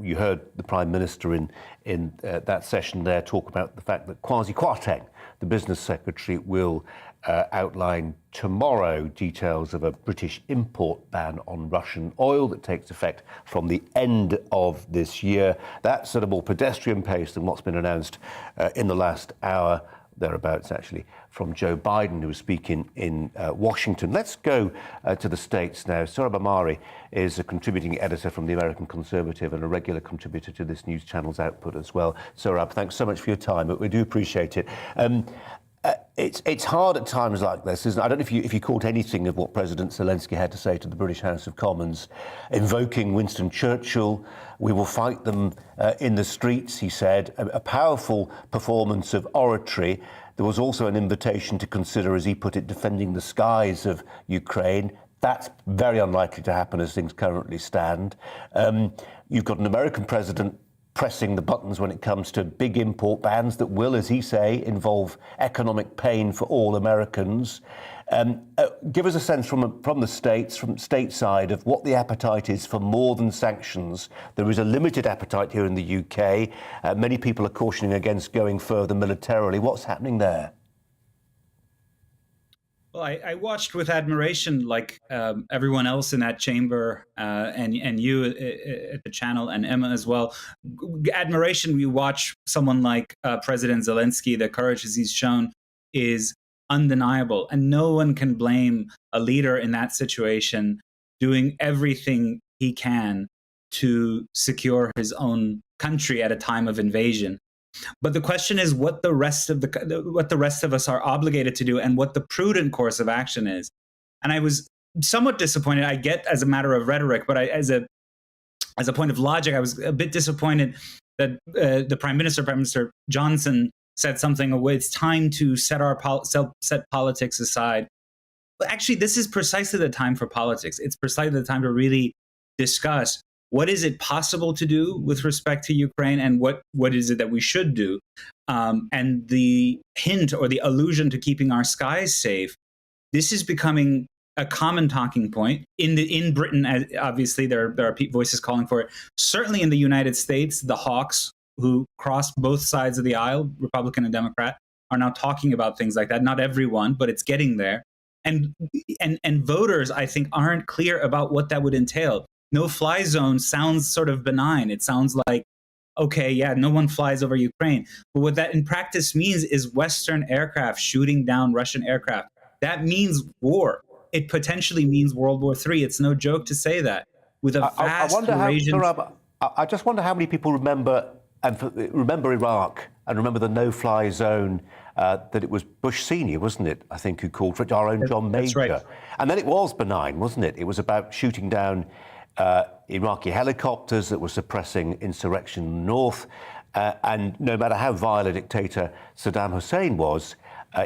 you heard the Prime Minister in that session there talk about the fact that Kwasi Kwarteng, the Business Secretary, will outline tomorrow details of a British import ban on Russian oil that takes effect from the end of this year. That's at a more pedestrian pace than what's been announced in the last hour, thereabouts actually, from Joe Biden, who was speaking in Washington. Let's go to the States now. Sohrab Ahmari is a contributing editor from the American Conservative and a regular contributor to this news channel's output as well. Sohrab, thanks so much for your time. We do appreciate it. It's hard at times like this, isn't it? I don't know if you caught anything of what President Zelenskyy had to say to the British House of Commons, invoking Winston Churchill. We will fight them in the streets, he said. A powerful performance of oratory. There was also an invitation to consider, as he put it, defending the skies of Ukraine. That's very unlikely to happen as things currently stand. You've got an American president pressing the buttons when it comes to big import bans that will, as he say, involve economic pain for all Americans. Give us a sense from the States, from stateside, of what the appetite is for more than sanctions. There is a limited appetite here in the UK. Many people are cautioning against going further militarily. What's happening there? Well, I watched with admiration, like everyone else in that chamber, and you at the channel, and Emma as well. Admiration. We watch someone like President Zelenskyy. The courage that he's shown is undeniable, and no one can blame a leader in that situation doing everything he can to secure his own country at a time of invasion. But the question is what the rest of us are obligated to do, and what the prudent course of action is. And I was somewhat disappointed. I get as a matter of rhetoric, but as a point of logic, I was a bit disappointed that the Prime Minister Johnson, said something. It's time to set politics aside. But actually, this is precisely the time for politics. It's precisely the time to really discuss what is it possible to do with respect to Ukraine, and what is it that we should do? And the hint or the allusion to keeping our skies safe, this is becoming a common talking point in Britain. Obviously, there are voices calling for it. Certainly in the United States, the hawks who cross both sides of the aisle, Republican and Democrat, are now talking about things like that. Not everyone, but it's getting there. And voters, I think, aren't clear about what that would entail. No-fly zone sounds sort of benign. It sounds like, okay, yeah, no one flies over Ukraine. But what that in practice means is Western aircraft shooting down Russian aircraft. That means war. It potentially means World War III. It's no joke to say that. With a vast I just wonder how many people remember Iraq and remember the no-fly zone, that it was Bush Senior, wasn't it, I think, who called for it, our own John Major. Right. And then it was benign, wasn't it? It was about shooting down Iraqi helicopters that were suppressing insurrection in the north. And no matter how vile a dictator Saddam Hussein was,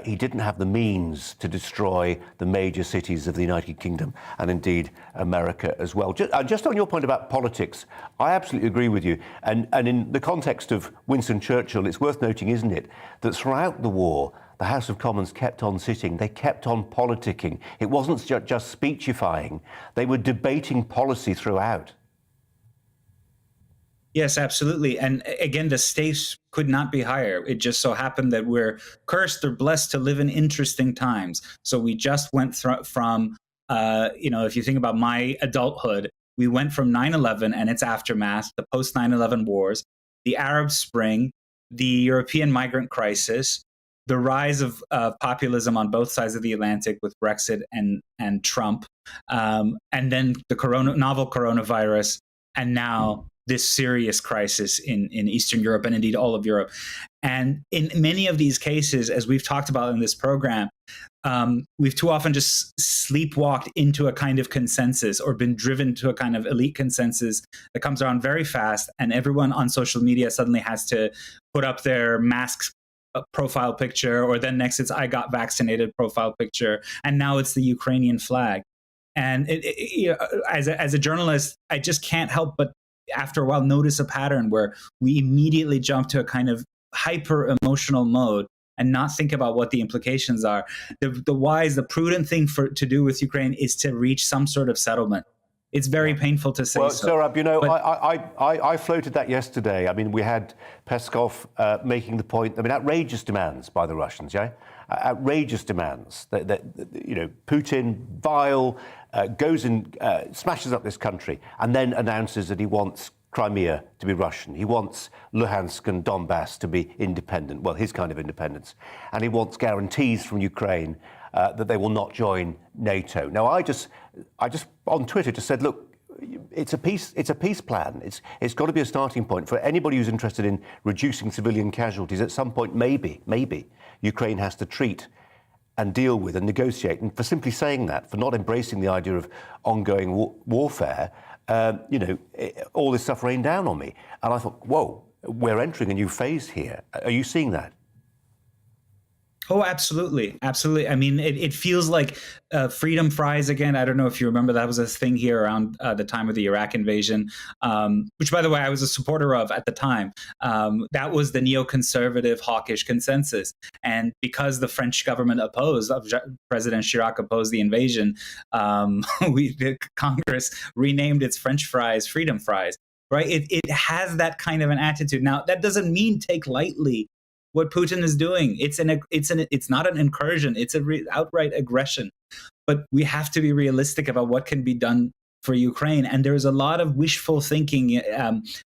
he didn't have the means to destroy the major cities of the United Kingdom and indeed America as well. Just on your point about politics, I absolutely agree with you. And in the context of Winston Churchill, it's worth noting, isn't it, that throughout the war, the House of Commons kept on sitting. They kept on politicking. It wasn't just speechifying. They were debating policy throughout. Yes, absolutely. And again, the stakes could not be higher. It just so happened that we're cursed or blessed to live in interesting times. So we just went from, if you think about my adulthood, we went from 9/11 and its aftermath, the post 9/11 wars, the Arab Spring, the European migrant crisis, the rise of populism on both sides of the Atlantic with Brexit and Trump, and then the novel coronavirus, and now this serious crisis in Eastern Europe and indeed all of Europe. And in many of these cases, as we've talked about in this program, we've too often just sleepwalked into a kind of consensus or been driven to a kind of elite consensus that comes around very fast, and everyone on social media suddenly has to put up their mask profile picture, or then next it's I got vaccinated profile picture, and now it's the Ukrainian flag. And as a journalist, I just can't help but after a while notice a pattern where we immediately jump to a kind of hyper emotional mode and not think about what the implications are. The prudent thing to do with Ukraine is to reach some sort of settlement. It's very painful to say. Well, Sohrab, I floated that yesterday. I mean, we had Peskov making the point. I mean, outrageous demands by the Russians, yeah, outrageous demands. That Putin, vile, goes and smashes up this country, and then announces that he wants Crimea to be Russian. He wants Luhansk and Donbass to be independent. Well, his kind of independence, and he wants guarantees from Ukraine that they will not join NATO. Now, I just on Twitter just said, look, it's a peace plan. It's got to be a starting point for anybody who's interested in reducing civilian casualties. At some point, maybe Ukraine has to treat and deal with and negotiate. And for simply saying that, for not embracing the idea of ongoing warfare, all this stuff rained down on me. And I thought, whoa, we're entering a new phase here. Are you seeing that? Oh, absolutely. Absolutely. I mean, it feels like freedom fries again. I don't know if you remember, that was a thing here around the time of the Iraq invasion, which, by the way, I was a supporter of at the time. That was the neoconservative hawkish consensus. And because the French government President Chirac opposed the invasion, the Congress renamed its French fries freedom fries, right? It has that kind of an attitude. Now, that doesn't mean take lightly what Putin is doing. It's not an incursion. It's outright aggression. But we have to be realistic about what can be done for Ukraine. And there's a lot of wishful thinking,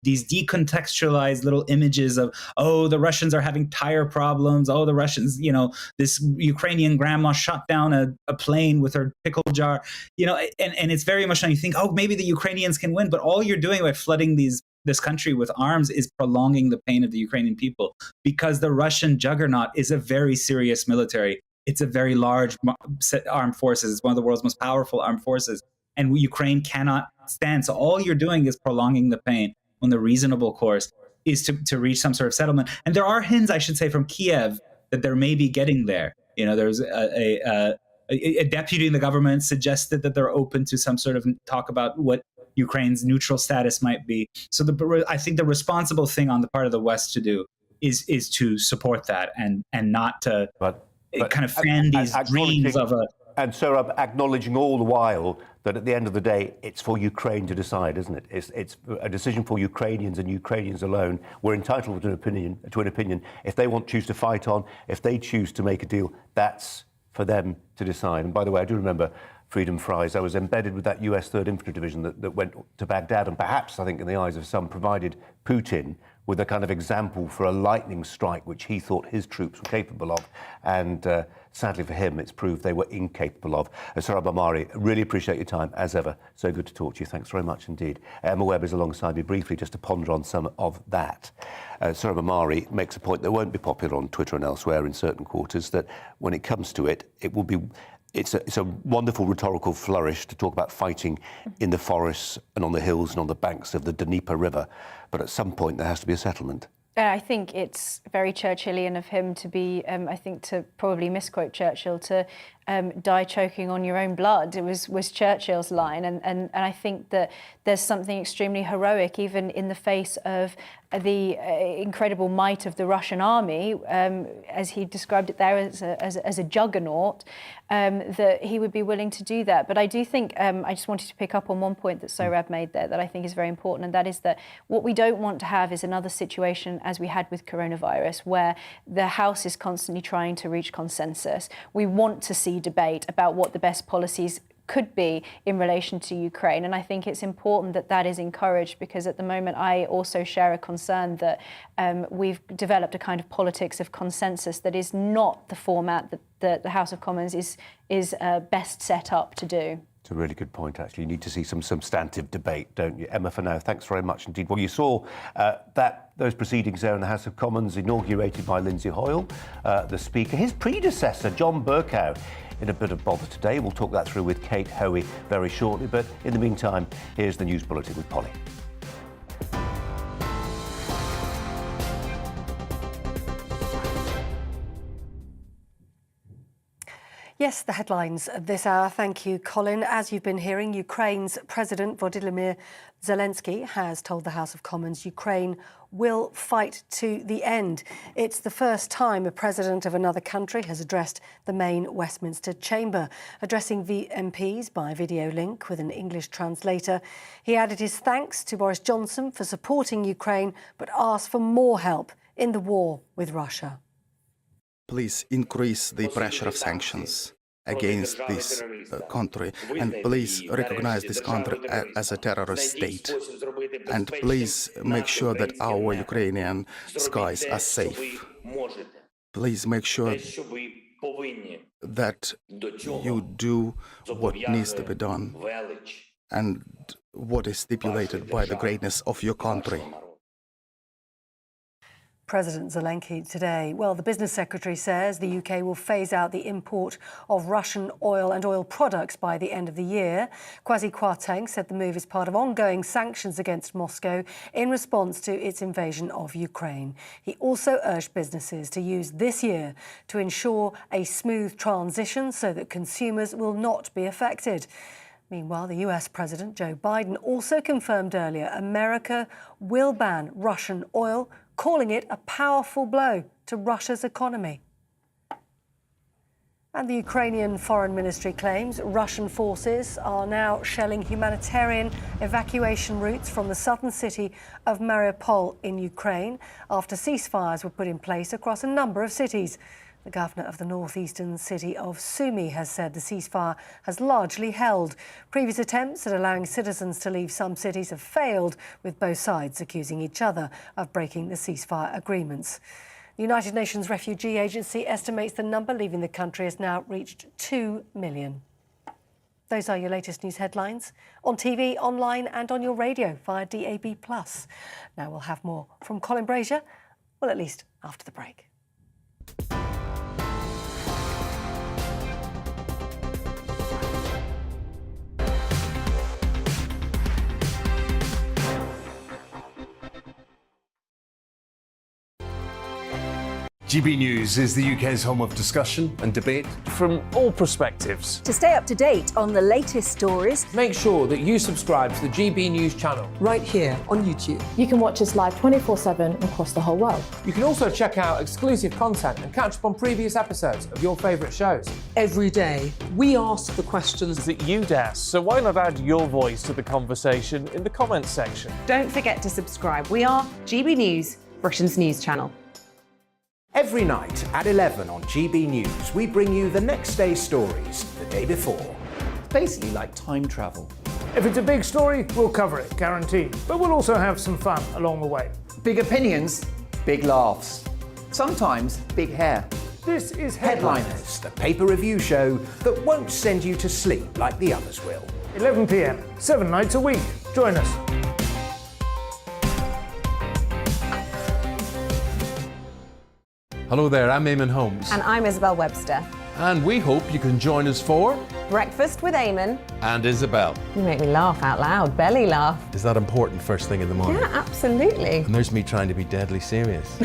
these decontextualized little images of, oh, the Russians are having tire problems. Oh, the Russians, this Ukrainian grandma shot down a plane with her pickle jar, and it's very emotional. You think, oh, maybe the Ukrainians can win. But all you're doing by flooding this country with arms is prolonging the pain of the Ukrainian people, because the Russian juggernaut is a very serious military. It's a very large armed forces. It's one of the world's most powerful armed forces. And Ukraine cannot stand. So all you're doing is prolonging the pain, when the reasonable course is to reach some sort of settlement. And there are hints, I should say, from Kiev that they're maybe getting there. There's a deputy in the government suggested that they're open to some sort of talk about what Ukraine's neutral status might be. So I think the responsible thing on the part of the West to do is to support that and not to kind of fan these dreams of a... And so I'm acknowledging all the while that at the end of the day, it's for Ukraine to decide, isn't it? It's a decision for Ukrainians and Ukrainians alone. We're entitled to an opinion. If they choose to fight on, if they choose to make a deal, that's for them to decide. And by the way, I do remember Freedom Fries. I was embedded with that US 3rd Infantry Division that went to Baghdad, and perhaps, I think, in the eyes of some, provided Putin with a kind of example for a lightning strike, which he thought his troops were capable of. And sadly for him, it's proved they were incapable of. Sohrab Ahmari, really appreciate your time, as ever. So good to talk to you. Thanks very much indeed. Emma Webb is alongside me briefly just to ponder on some of that. Sohrab Ahmari makes a point that won't be popular on Twitter and elsewhere in certain quarters, that when it comes to it, it's a wonderful rhetorical flourish to talk about fighting in the forests and on the hills and on the banks of the Dnieper River. But at some point, there has to be a settlement. I think it's very Churchillian of him to be, I think, to probably misquote Churchill, to die choking on your own blood. It was Churchill's line. And I think that there's something extremely heroic, even in the face of the incredible might of the Russian army, as he described it there as a juggernaut, that he would be willing to do that. But I do think, I just wanted to pick up on one point that Sohrab made there that I think is very important, and that is that what we don't want to have is another situation as we had with coronavirus, where the House is constantly trying to reach consensus. We want to see debate about what the best policies could be in relation to Ukraine. And I think it's important that that is encouraged, because at the moment I also share a concern that we've developed a kind of politics of consensus that is not the format that the House of Commons is best set up to do. It's a really good point, actually. You need to see some substantive debate, don't you? Emma, for now, thanks very much indeed. Well, you saw those proceedings there in the House of Commons, inaugurated by Lindsay Hoyle, the Speaker. His predecessor, John Bercow, in a bit of bother today. We'll talk that through with Kate Hoey very shortly. But in the meantime, here's the News Bulletin with Polly. Yes, the headlines this hour. Thank you, Colin. As you've been hearing, Ukraine's President Volodymyr Zelenskyy has told the House of Commons Ukraine will fight to the end. It's the first time a president of another country has addressed the main Westminster chamber. Addressing the MPs by video link with an English translator, he added his thanks to Boris Johnson for supporting Ukraine, but asked for more help in the war with Russia. Please increase the pressure of sanctions against this country, and please recognize this country as a terrorist state, and please make sure that our Ukrainian skies are safe. Please make sure that you do what needs to be done and what is stipulated by the greatness of your country. President Zelenskyy today. Well, the business secretary says the UK will phase out the import of Russian oil and oil products by the end of the year. Kwasi Kwarteng said the move is part of ongoing sanctions against Moscow in response to its invasion of Ukraine. He also urged businesses to use this year to ensure a smooth transition so that consumers will not be affected. Meanwhile, the US President Joe Biden also confirmed earlier America will ban Russian oil, calling it a powerful blow to Russia's economy. And the Ukrainian Foreign Ministry claims Russian forces are now shelling humanitarian evacuation routes from the southern city of Mariupol in Ukraine after ceasefires were put in place across a number of cities. The governor of the northeastern city of Sumy has said the ceasefire has largely held. Previous attempts at allowing citizens to leave some cities have failed, with both sides accusing each other of breaking the ceasefire agreements. The United Nations Refugee Agency estimates the number leaving the country has now reached 2 million. Those are your latest news headlines on TV, online and on your radio via DAB+. Now we'll have more from Colin Brazier, well, at least after the break. GB News is the UK's home of discussion and debate from all perspectives. To stay up to date on the latest stories, Make sure that you subscribe to the GB News channel. Right here on YouTube. You can watch us live 24/7 across the whole world. You can also check out exclusive content and catch up on previous episodes of your favourite shows. Every day, we ask the questions that you'd ask, so why not add your voice to the conversation in the comments section? Don't forget to subscribe. We are GB News, Britain's news channel. Every night at 11 on GB News, we bring you the next day's stories the day before. It's basically like time travel. If it's a big story, we'll cover it, guaranteed. But we'll also have some fun along the way. Big opinions, big laughs. Sometimes big hair. This is Headliners, the paper review show that won't send you to sleep like the others will. 11 p.m, 7 nights a week. Join us. Hello there, I'm Eamon Holmes. And I'm Isabel Webster. And we hope you can join us for Breakfast with Eamon. And Isabel. You make me laugh out loud, belly laugh. Is that important first thing in the morning? Yeah, absolutely. And there's me trying to be deadly serious.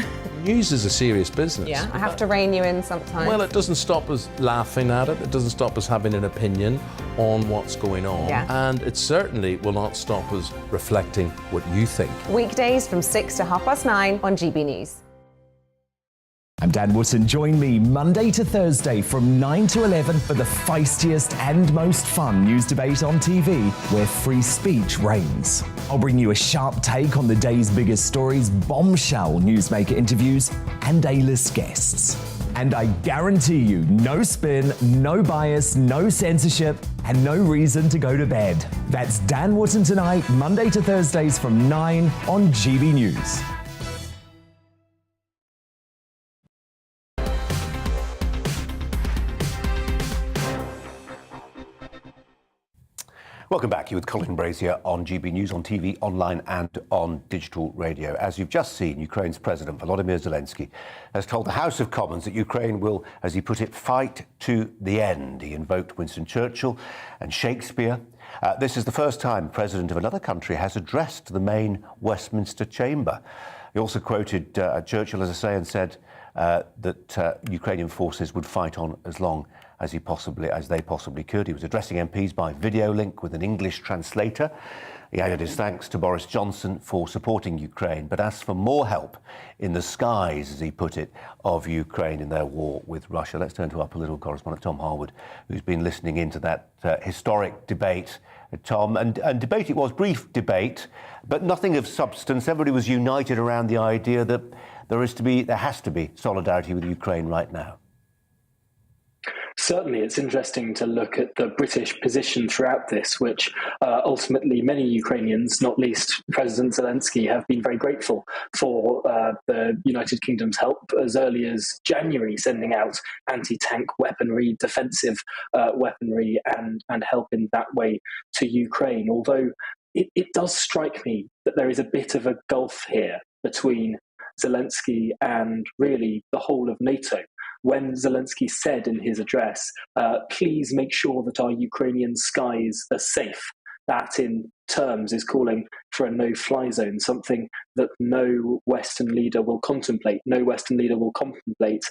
News is a serious business. Yeah, I have to rein you in sometimes. Well, it doesn't stop us laughing at it. It doesn't stop us having an opinion on what's going on. Yeah. And it certainly will not stop us reflecting what you think. Weekdays from 6 to 9:30 on GB News. I'm Dan Wootton. Join me Monday to Thursday from 9 to 11 for the feistiest and most fun news debate on TV, where free speech reigns. I'll bring you a sharp take on the day's biggest stories, bombshell newsmaker interviews, and A-list guests. And I guarantee you, no spin, no bias, no censorship, and no reason to go to bed. That's Dan Wootton Tonight, Monday to Thursdays from 9 on GB News. Welcome back. You're with Colin Brazier on GB News, on TV, online and on digital radio. As you've just seen, Ukraine's President Volodymyr Zelenskyy has told the House of Commons that Ukraine will, as he put it, fight to the end. He invoked Winston Churchill and Shakespeare. This is the first time the President of another country has addressed the main Westminster chamber. He also quoted Churchill, as I say, and said that Ukrainian forces would fight on as long as they possibly could. He was addressing MPs by video link with an English translator. He added his thanks to Boris Johnson for supporting Ukraine, but asked for more help in the skies, as he put it, of Ukraine in their war with Russia. Let's turn to our political correspondent, Tom Harwood, who's been listening into that historic debate. Tom, and debate it was, brief debate, but nothing of substance. Everybody was united around the idea that there has to be solidarity with Ukraine right now. Certainly, it's interesting to look at the British position throughout this, which ultimately many Ukrainians, not least President Zelenskyy, have been very grateful for the United Kingdom's help as early as January, sending out anti-tank weaponry, defensive weaponry, and help in that way to Ukraine. Although it does strike me that there is a bit of a gulf here between Zelenskyy and really the whole of NATO. When Zelenskyy said in his address, please make sure that our Ukrainian skies are safe, that in terms is calling for a no-fly zone, something that no Western leader will contemplate. No Western leader will contemplate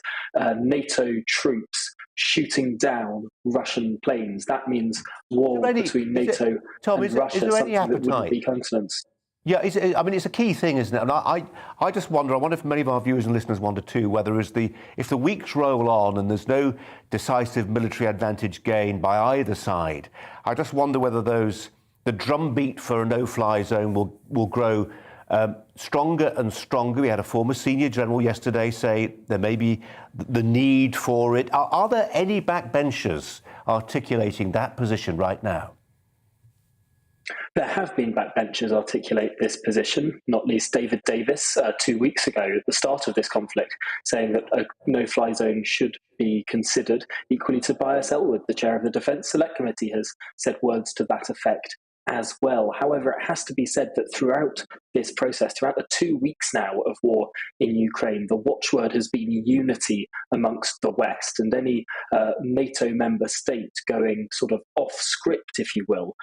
NATO troops shooting down Russian planes. That means war between NATO and Russia, something that wouldn't be countenanced. Yeah, it's a key thing, isn't it? And I just wonder, I wonder if many of our viewers and listeners wonder too, whether if the weeks roll on and there's no decisive military advantage gained by either side, I just wonder whether the drumbeat for a no-fly zone will grow stronger and stronger. We had a former senior general yesterday say there may be the need for it. Are there any backbenchers articulating that position right now? There have been backbenchers articulate this position, not least David Davis 2 weeks ago at the start of this conflict, saying that a no-fly zone should be considered. Equally, Tobias Ellwood, the chair of the Defence Select Committee, has said words to that effect as well. However, it has to be said that throughout this process, throughout the 2 weeks now of war in Ukraine, the watchword has been unity amongst the West, and any NATO member state going sort of off script, if you will,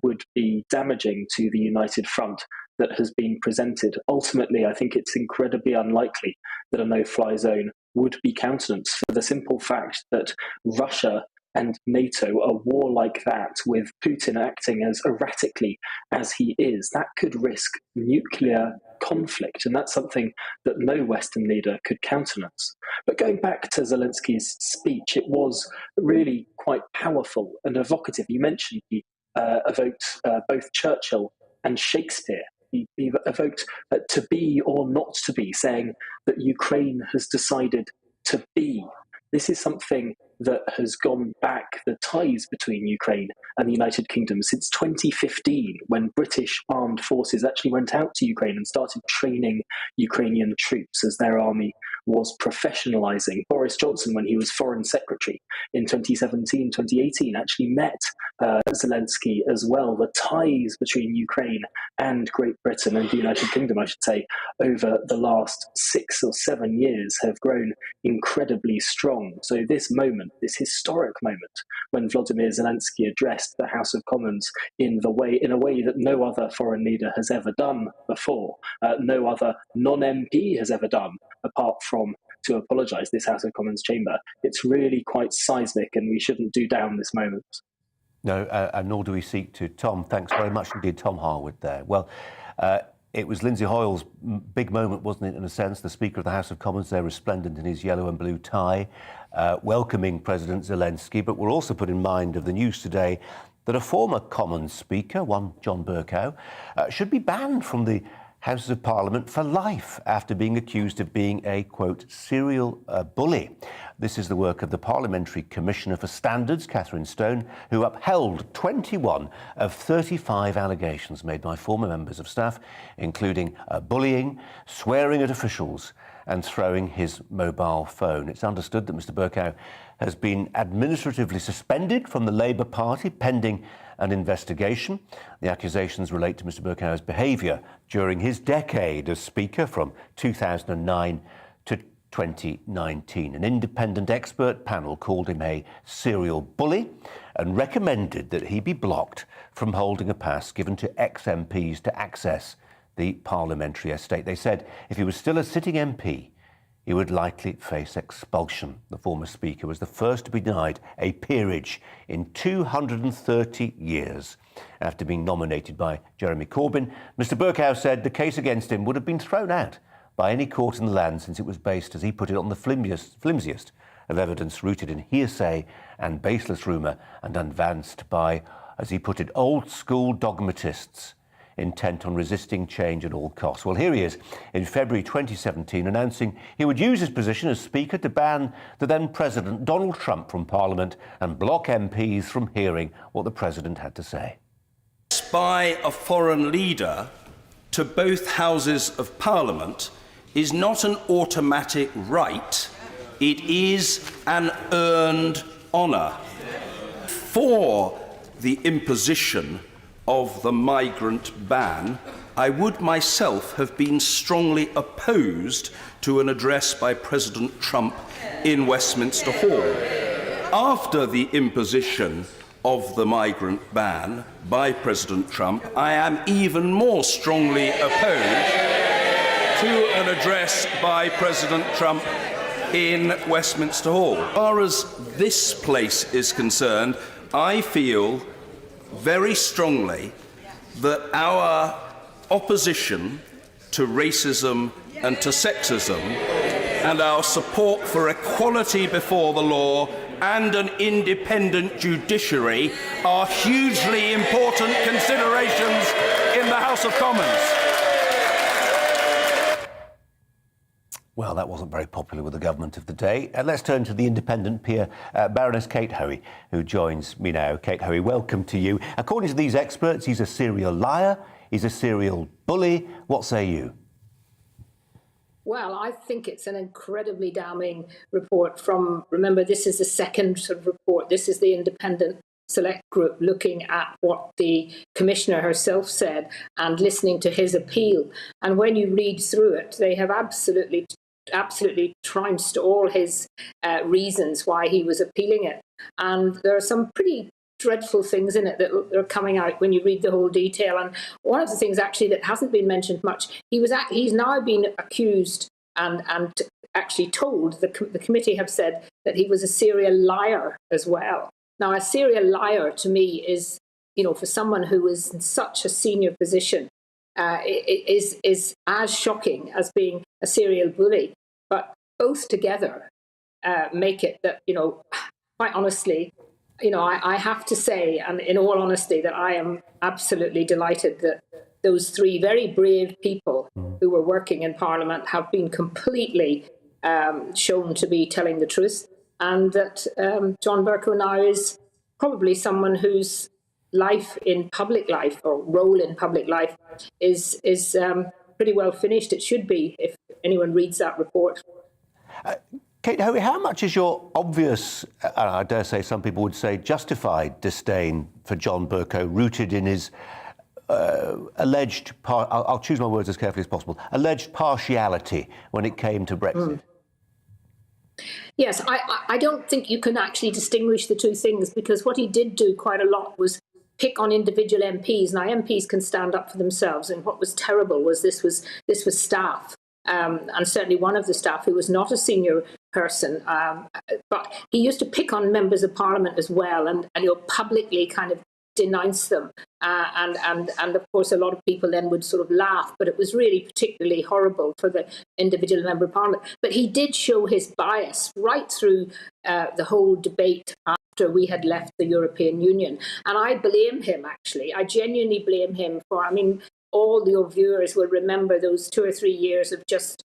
would be damaging to the united front that has been presented. Ultimately, I think it's incredibly unlikely that a no-fly zone would be countenanced for the simple fact that Russia and NATO, a war like that, with Putin acting as erratically as he is, that could risk nuclear conflict. And that's something that no Western leader could countenance. But going back to Zelensky's speech, it was really quite powerful and evocative. You mentioned he evoked both Churchill and Shakespeare. He evoked to be or not to be, saying that Ukraine has decided to be. This is something that has gone back the ties between Ukraine and the United Kingdom since 2015, when British armed forces actually went out to Ukraine and started training Ukrainian troops as their army was professionalizing. Boris Johnson, when he was Foreign Secretary in 2017, 2018, actually met Zelensky as well. The ties between Ukraine and Great Britain and the United Kingdom, I should say, over the last 6 or 7 years have grown incredibly strong. So this moment, this historic moment, when Volodymyr Zelensky addressed the House of Commons in a way that no other foreign leader has ever done before, no other non-MP has ever done, apart from to apologise, this House of Commons chamber, it's really quite seismic, and we shouldn't do down this moment. No, and nor do we seek to. Tom, thanks very much indeed, Tom Harwood there. Well, it was Lindsay Hoyle's big moment, wasn't it, in a sense? The Speaker of the House of Commons there, resplendent in his yellow and blue tie, welcoming President Zelensky. But we're also put in mind of the news today that a former Commons Speaker, one John Bercow, should be banned from the Houses of Parliament for life after being accused of being a, quote, serial bully. This is the work of the Parliamentary Commissioner for Standards, Catherine Stone, who upheld 21 of 35 allegations made by former members of staff, including bullying, swearing at officials and throwing his mobile phone. It's understood that Mr Bercow has been administratively suspended from the Labour Party pending an investigation. The accusations relate to Mr Bercow's behaviour during his decade as Speaker from 2009 to 2019. An independent expert panel called him a serial bully and recommended that he be blocked from holding a pass given to ex-MPs to access the parliamentary estate. They said if he was still a sitting MP, he would likely face expulsion. The former Speaker was the first to be denied a peerage in 230 years. After being nominated by Jeremy Corbyn, Mr Bercow said the case against him would have been thrown out by any court in the land since it was based, as he put it, on the flimsiest of evidence rooted in hearsay and baseless rumour and advanced by, as he put it, old-school dogmatists intent on resisting change at all costs. Well, here he is in February 2017 announcing he would use his position as Speaker to ban the then President Donald Trump from Parliament and block MPs from hearing what the President had to say. By a foreign leader to both Houses of Parliament is not an automatic right, it is an earned honour. For the imposition of the migrant ban, I would myself have been strongly opposed to an address by President Trump in Westminster Hall. After the imposition of the migrant ban by President Trump, I am even more strongly opposed to an address by President Trump in Westminster Hall. As far as this place is concerned, I feel very strongly that our opposition to racism and to sexism, and our support for equality before the law and an independent judiciary are hugely important considerations in the House of Commons. Well, that wasn't very popular with the government of the day. Let's turn to the independent peer, Baroness Kate Hoey, who joins me now. Kate Hoey, welcome to you. According to these experts, he's a serial liar, he's a serial bully. What say you? Well, I think it's an incredibly damning report from, remember, this is the second sort of report. This is the independent select group looking at what the commissioner herself said and listening to his appeal. And when you read through it, they have absolutely trounced all his reasons why he was appealing it. And there are some pretty dreadful things in it that are coming out when you read the whole detail. And one of the things actually that hasn't been mentioned much, he's now been accused and actually told, the committee have said that he was a serial liar as well. Now, a serial liar to me is, for someone who is in such a senior position, is as shocking as being a serial bully. But both together make it that, quite honestly, I have to say, and in all honesty, that I am absolutely delighted that those three very brave people who were working in Parliament have been completely shown to be telling the truth, and that John Bercow now is probably someone whose life in public life or role in public life is pretty well finished. It should be, if anyone reads that report. Kate Hoey, how much is your obvious, I dare say some people would say justified disdain for John Bercow rooted in his alleged, I'll choose my words as carefully as possible, alleged partiality when it came to Brexit? Yes, I don't think you can actually distinguish the two things, because what he did do quite a lot was pick on individual MPs. Now, MPs can stand up for themselves, and what was terrible was this was staff, and certainly one of the staff who was not a senior person, but he used to pick on members of Parliament as well, and publicly kind of denounce them, and of course a lot of people then would sort of laugh, but it was really particularly horrible for the individual member of Parliament. But he did show his bias right through the whole debate after we had left the European Union, and I blame him, actually. I genuinely blame him for, all your viewers will remember those 2 or 3 years of just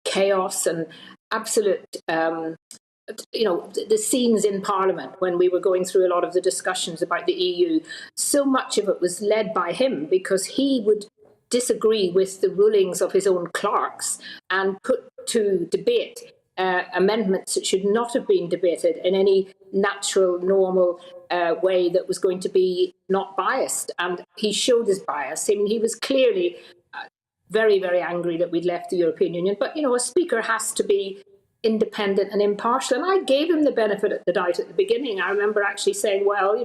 chaos and absolute the scenes in Parliament when we were going through a lot of the discussions about the EU. So much of it was led by him, because he would disagree with the rulings of his own clerks and put to debate amendments that should not have been debated in any natural, normal way that was going to be not biased. And he showed his bias. He was clearly very, very angry that we'd left the European Union. But, a speaker has to be independent and impartial. And I gave him the benefit of the doubt at the beginning. I remember actually saying, well,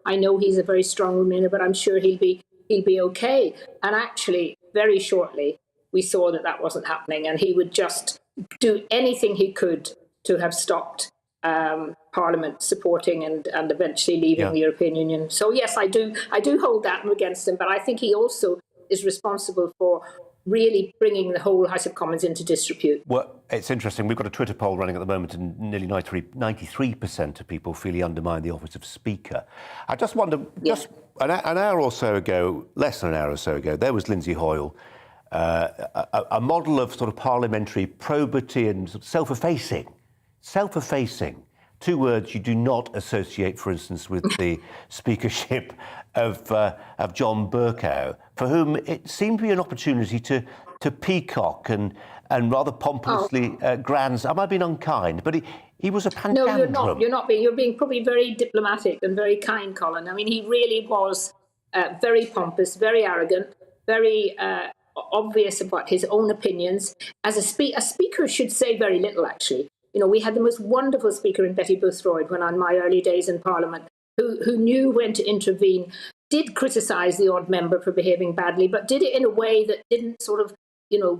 I know he's a very strong Remainer, but I'm sure he'll be okay. And actually, very shortly, we saw that wasn't happening, and he would just do anything he could to have stopped Parliament supporting and eventually leaving the European Union. So yes, I do hold that against him, but I think he also is responsible for really bringing the whole House of Commons into disrepute. Well, it's interesting. We've got a Twitter poll running at the moment, and nearly 93% of people feel he undermined the office of Speaker. I just wonder, just an hour or so ago, less than an hour or so ago, there was Lindsay Hoyle, a model of sort of parliamentary probity and sort of self-effacing. Two words you do not associate, for instance, with the speakership of John Bercow, for whom it seemed to be an opportunity to peacock and rather pompously grand. Am I being unkind? But he was a pantandrum. No, you're not. You're not being. You're being probably very diplomatic and very kind, Colin. He really was very pompous, very arrogant, very obvious about his own opinions. As a speaker should say very little, actually. We had the most wonderful speaker in Betty Boothroyd when on my early days in Parliament, who knew when to intervene, did criticise the odd member for behaving badly, but did it in a way that didn't sort of,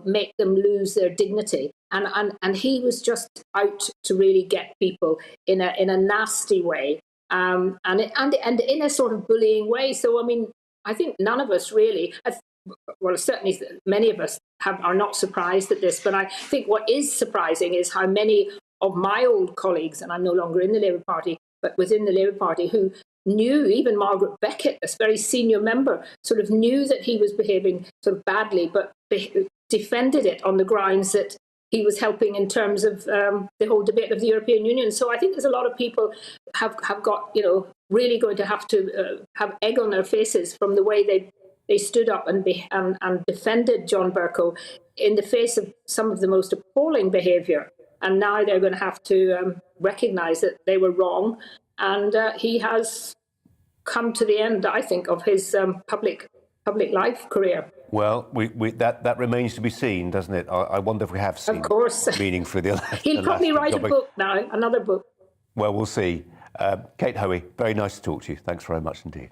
make them lose their dignity. And he was just out to really get people in a nasty way, and in a sort of bullying way. So I think none of us really. well, certainly many of us are not surprised at this, but I think what is surprising is how many of my old colleagues, and I'm no longer in the Labour Party, but within the Labour Party, who knew, even Margaret Beckett, this very senior member, sort of knew that he was behaving sort of badly, but defended it on the grounds that he was helping in terms of the whole debate of the European Union. So I think there's a lot of people have got, really going to have egg on their faces from the way they stood up and defended John Bercow in the face of some of the most appalling behaviour. And now they're going to have to recognise that they were wrong. And he has come to the end, I think, of his public life career. Well, that remains to be seen, doesn't it? I wonder if we have seen, of course, meaning for the he'll probably write a book now, another book. Well, we'll see. Kate Hoey, very nice to talk to you. Thanks very much indeed.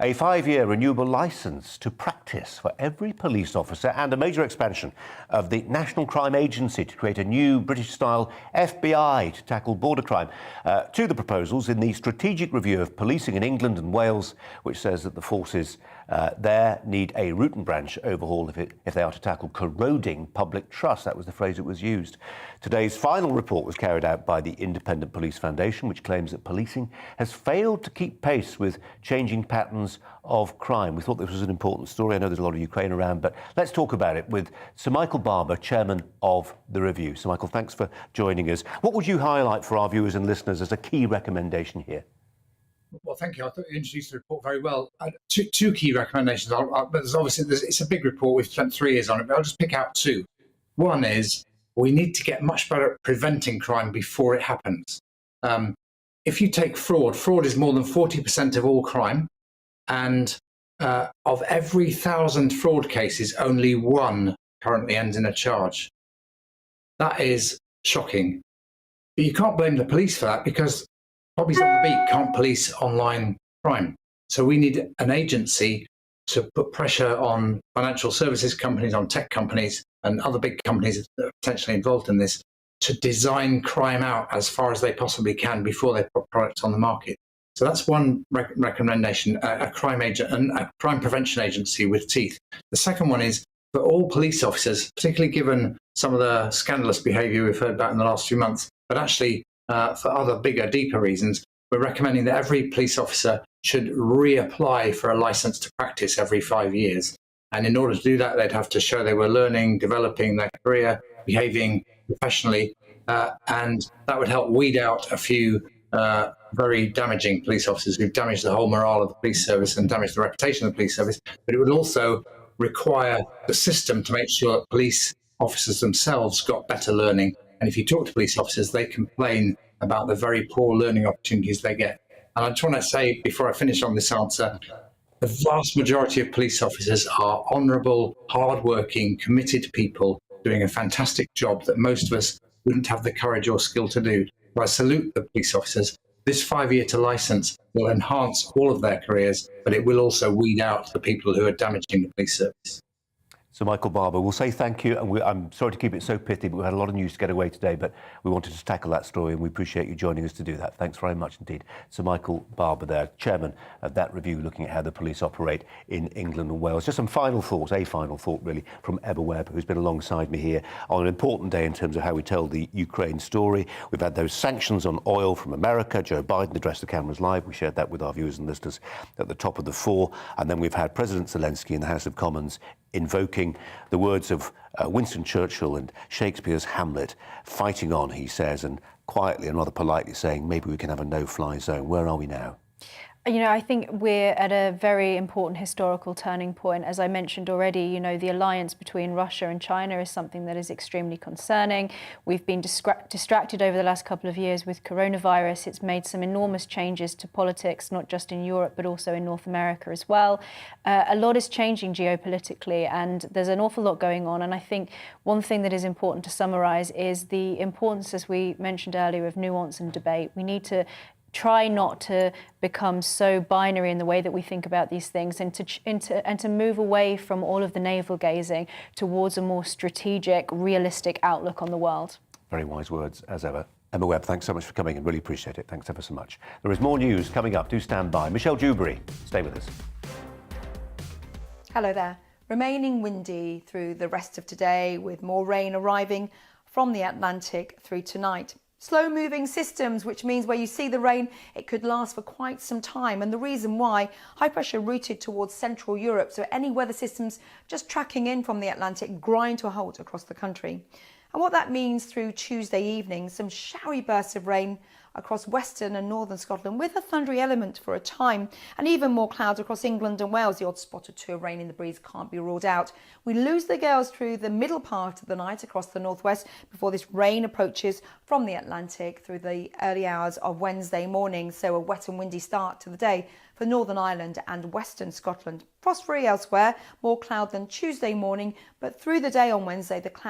A 5-year renewable licence to practice for every police officer and a major expansion of the National Crime Agency to create a new British-style FBI to tackle border crime. To the proposals in the Strategic Review of Policing in England and Wales, which says that the forces there need a root and branch overhaul if they are to tackle corroding public trust. That was the phrase that was used. Today's final report was carried out by the Independent Police Foundation, which claims that policing has failed to keep pace with changing patterns of crime. We thought this was an important story. I know there's a lot of Ukraine around, but let's talk about it with Sir Michael Barber, chairman of the Review. Sir Michael, thanks for joining us. What would you highlight for our viewers and listeners as a key recommendation here? Well, thank you. I thought you introduced the report very well. Two key recommendations. But there's obviously, it's a big report. We've spent 3 years on it, but I'll just pick out two. One is we need to get much better at preventing crime before it happens. If you take fraud is more than 40% of all crime. And of every 1,000 fraud cases, only one currently ends in a charge. That is shocking. But you can't blame the police for that, because bobbies on the beat can't police online crime. So we need an agency to put pressure on financial services companies, on tech companies, and other big companies that are potentially involved in this, to design crime out as far as they possibly can before they put products on the market. So that's one recommendation, a crime prevention agency with teeth. The second one is for all police officers, particularly given some of the scandalous behaviour we've heard about in the last few months, but actually for other bigger, deeper reasons, we're recommending that every police officer should reapply for a licence to practice every 5 years. And in order to do that, they'd have to show they were learning, developing their career, behaving professionally, and that would help weed out a few very damaging police officers who've damaged the whole morale of the police service and damaged the reputation of the police service. But it would also require the system to make sure that police officers themselves got better learning. And if you talk to police officers, they complain about the very poor learning opportunities they get. And I just want to say, before I finish on this answer, the vast majority of police officers are honourable, hard-working, committed people doing a fantastic job that most of us wouldn't have the courage or skill to do. So I salute the police officers. This 5-year to licence will enhance all of their careers, but it will also weed out the people who are damaging the police service. So Michael Barber, we'll say thank you, and I'm sorry to keep it so pithy, but we had a lot of news to get away today, but we wanted to tackle that story, and we appreciate you joining us to do that. Thanks very much indeed. So Michael Barber there, chairman of that review looking at how the police operate in England and Wales. Just some final thoughts, a final thought really, from Emma Webb, who's been alongside me here on an important day in terms of how we tell the Ukraine story. We've had those sanctions on oil from America. Joe Biden addressed the cameras live. We shared that with our viewers and listeners at the top of the four. And then we've had President Zelenskyy in the House of Commons invoking the words of Winston Churchill and Shakespeare's Hamlet, fighting on, he says, and quietly and rather politely saying, maybe we can have a no-fly zone. Where are we now? You know, I think we're at a very important historical turning point. As I mentioned already, you know, the alliance between Russia and China is something that is extremely concerning. We've been distracted over the last couple of years with coronavirus. It's made some enormous changes to politics, not just in Europe, but also in North America as well. A lot is changing geopolitically, and there's an awful lot going on. And I think one thing that is important to summarise is the importance, as we mentioned earlier, of nuance and debate. We need to try not to become so binary in the way that we think about these things, and to move away from all of the navel gazing towards a more strategic, realistic outlook on the world. Very wise words, as ever. Emma Webb, thanks so much for coming and really appreciate it. Thanks ever so much. There is more news coming up. Do stand by. Michelle Dewberry, stay with us. Hello there. remaining windy through the rest of today, with more rain arriving from the Atlantic through tonight. Slow-moving systems, which means where you see the rain, it could last for quite some time. And the reason why, high pressure routed towards Central Europe, so any weather systems just tracking in from the Atlantic grind to a halt across the country. And what that means through Tuesday evening, some showery bursts of rain across western and northern Scotland with a thundery element for a time, and even more clouds across England and Wales. The odd spot or two of rain in the breeze can't be ruled out. We lose the gales through the middle part of the night across the northwest before this rain approaches from the Atlantic through the early hours of Wednesday morning. So a wet and windy start to the day for Northern Ireland and Western Scotland. Frost-free elsewhere, more cloud than Tuesday morning, but through the day on Wednesday the clouds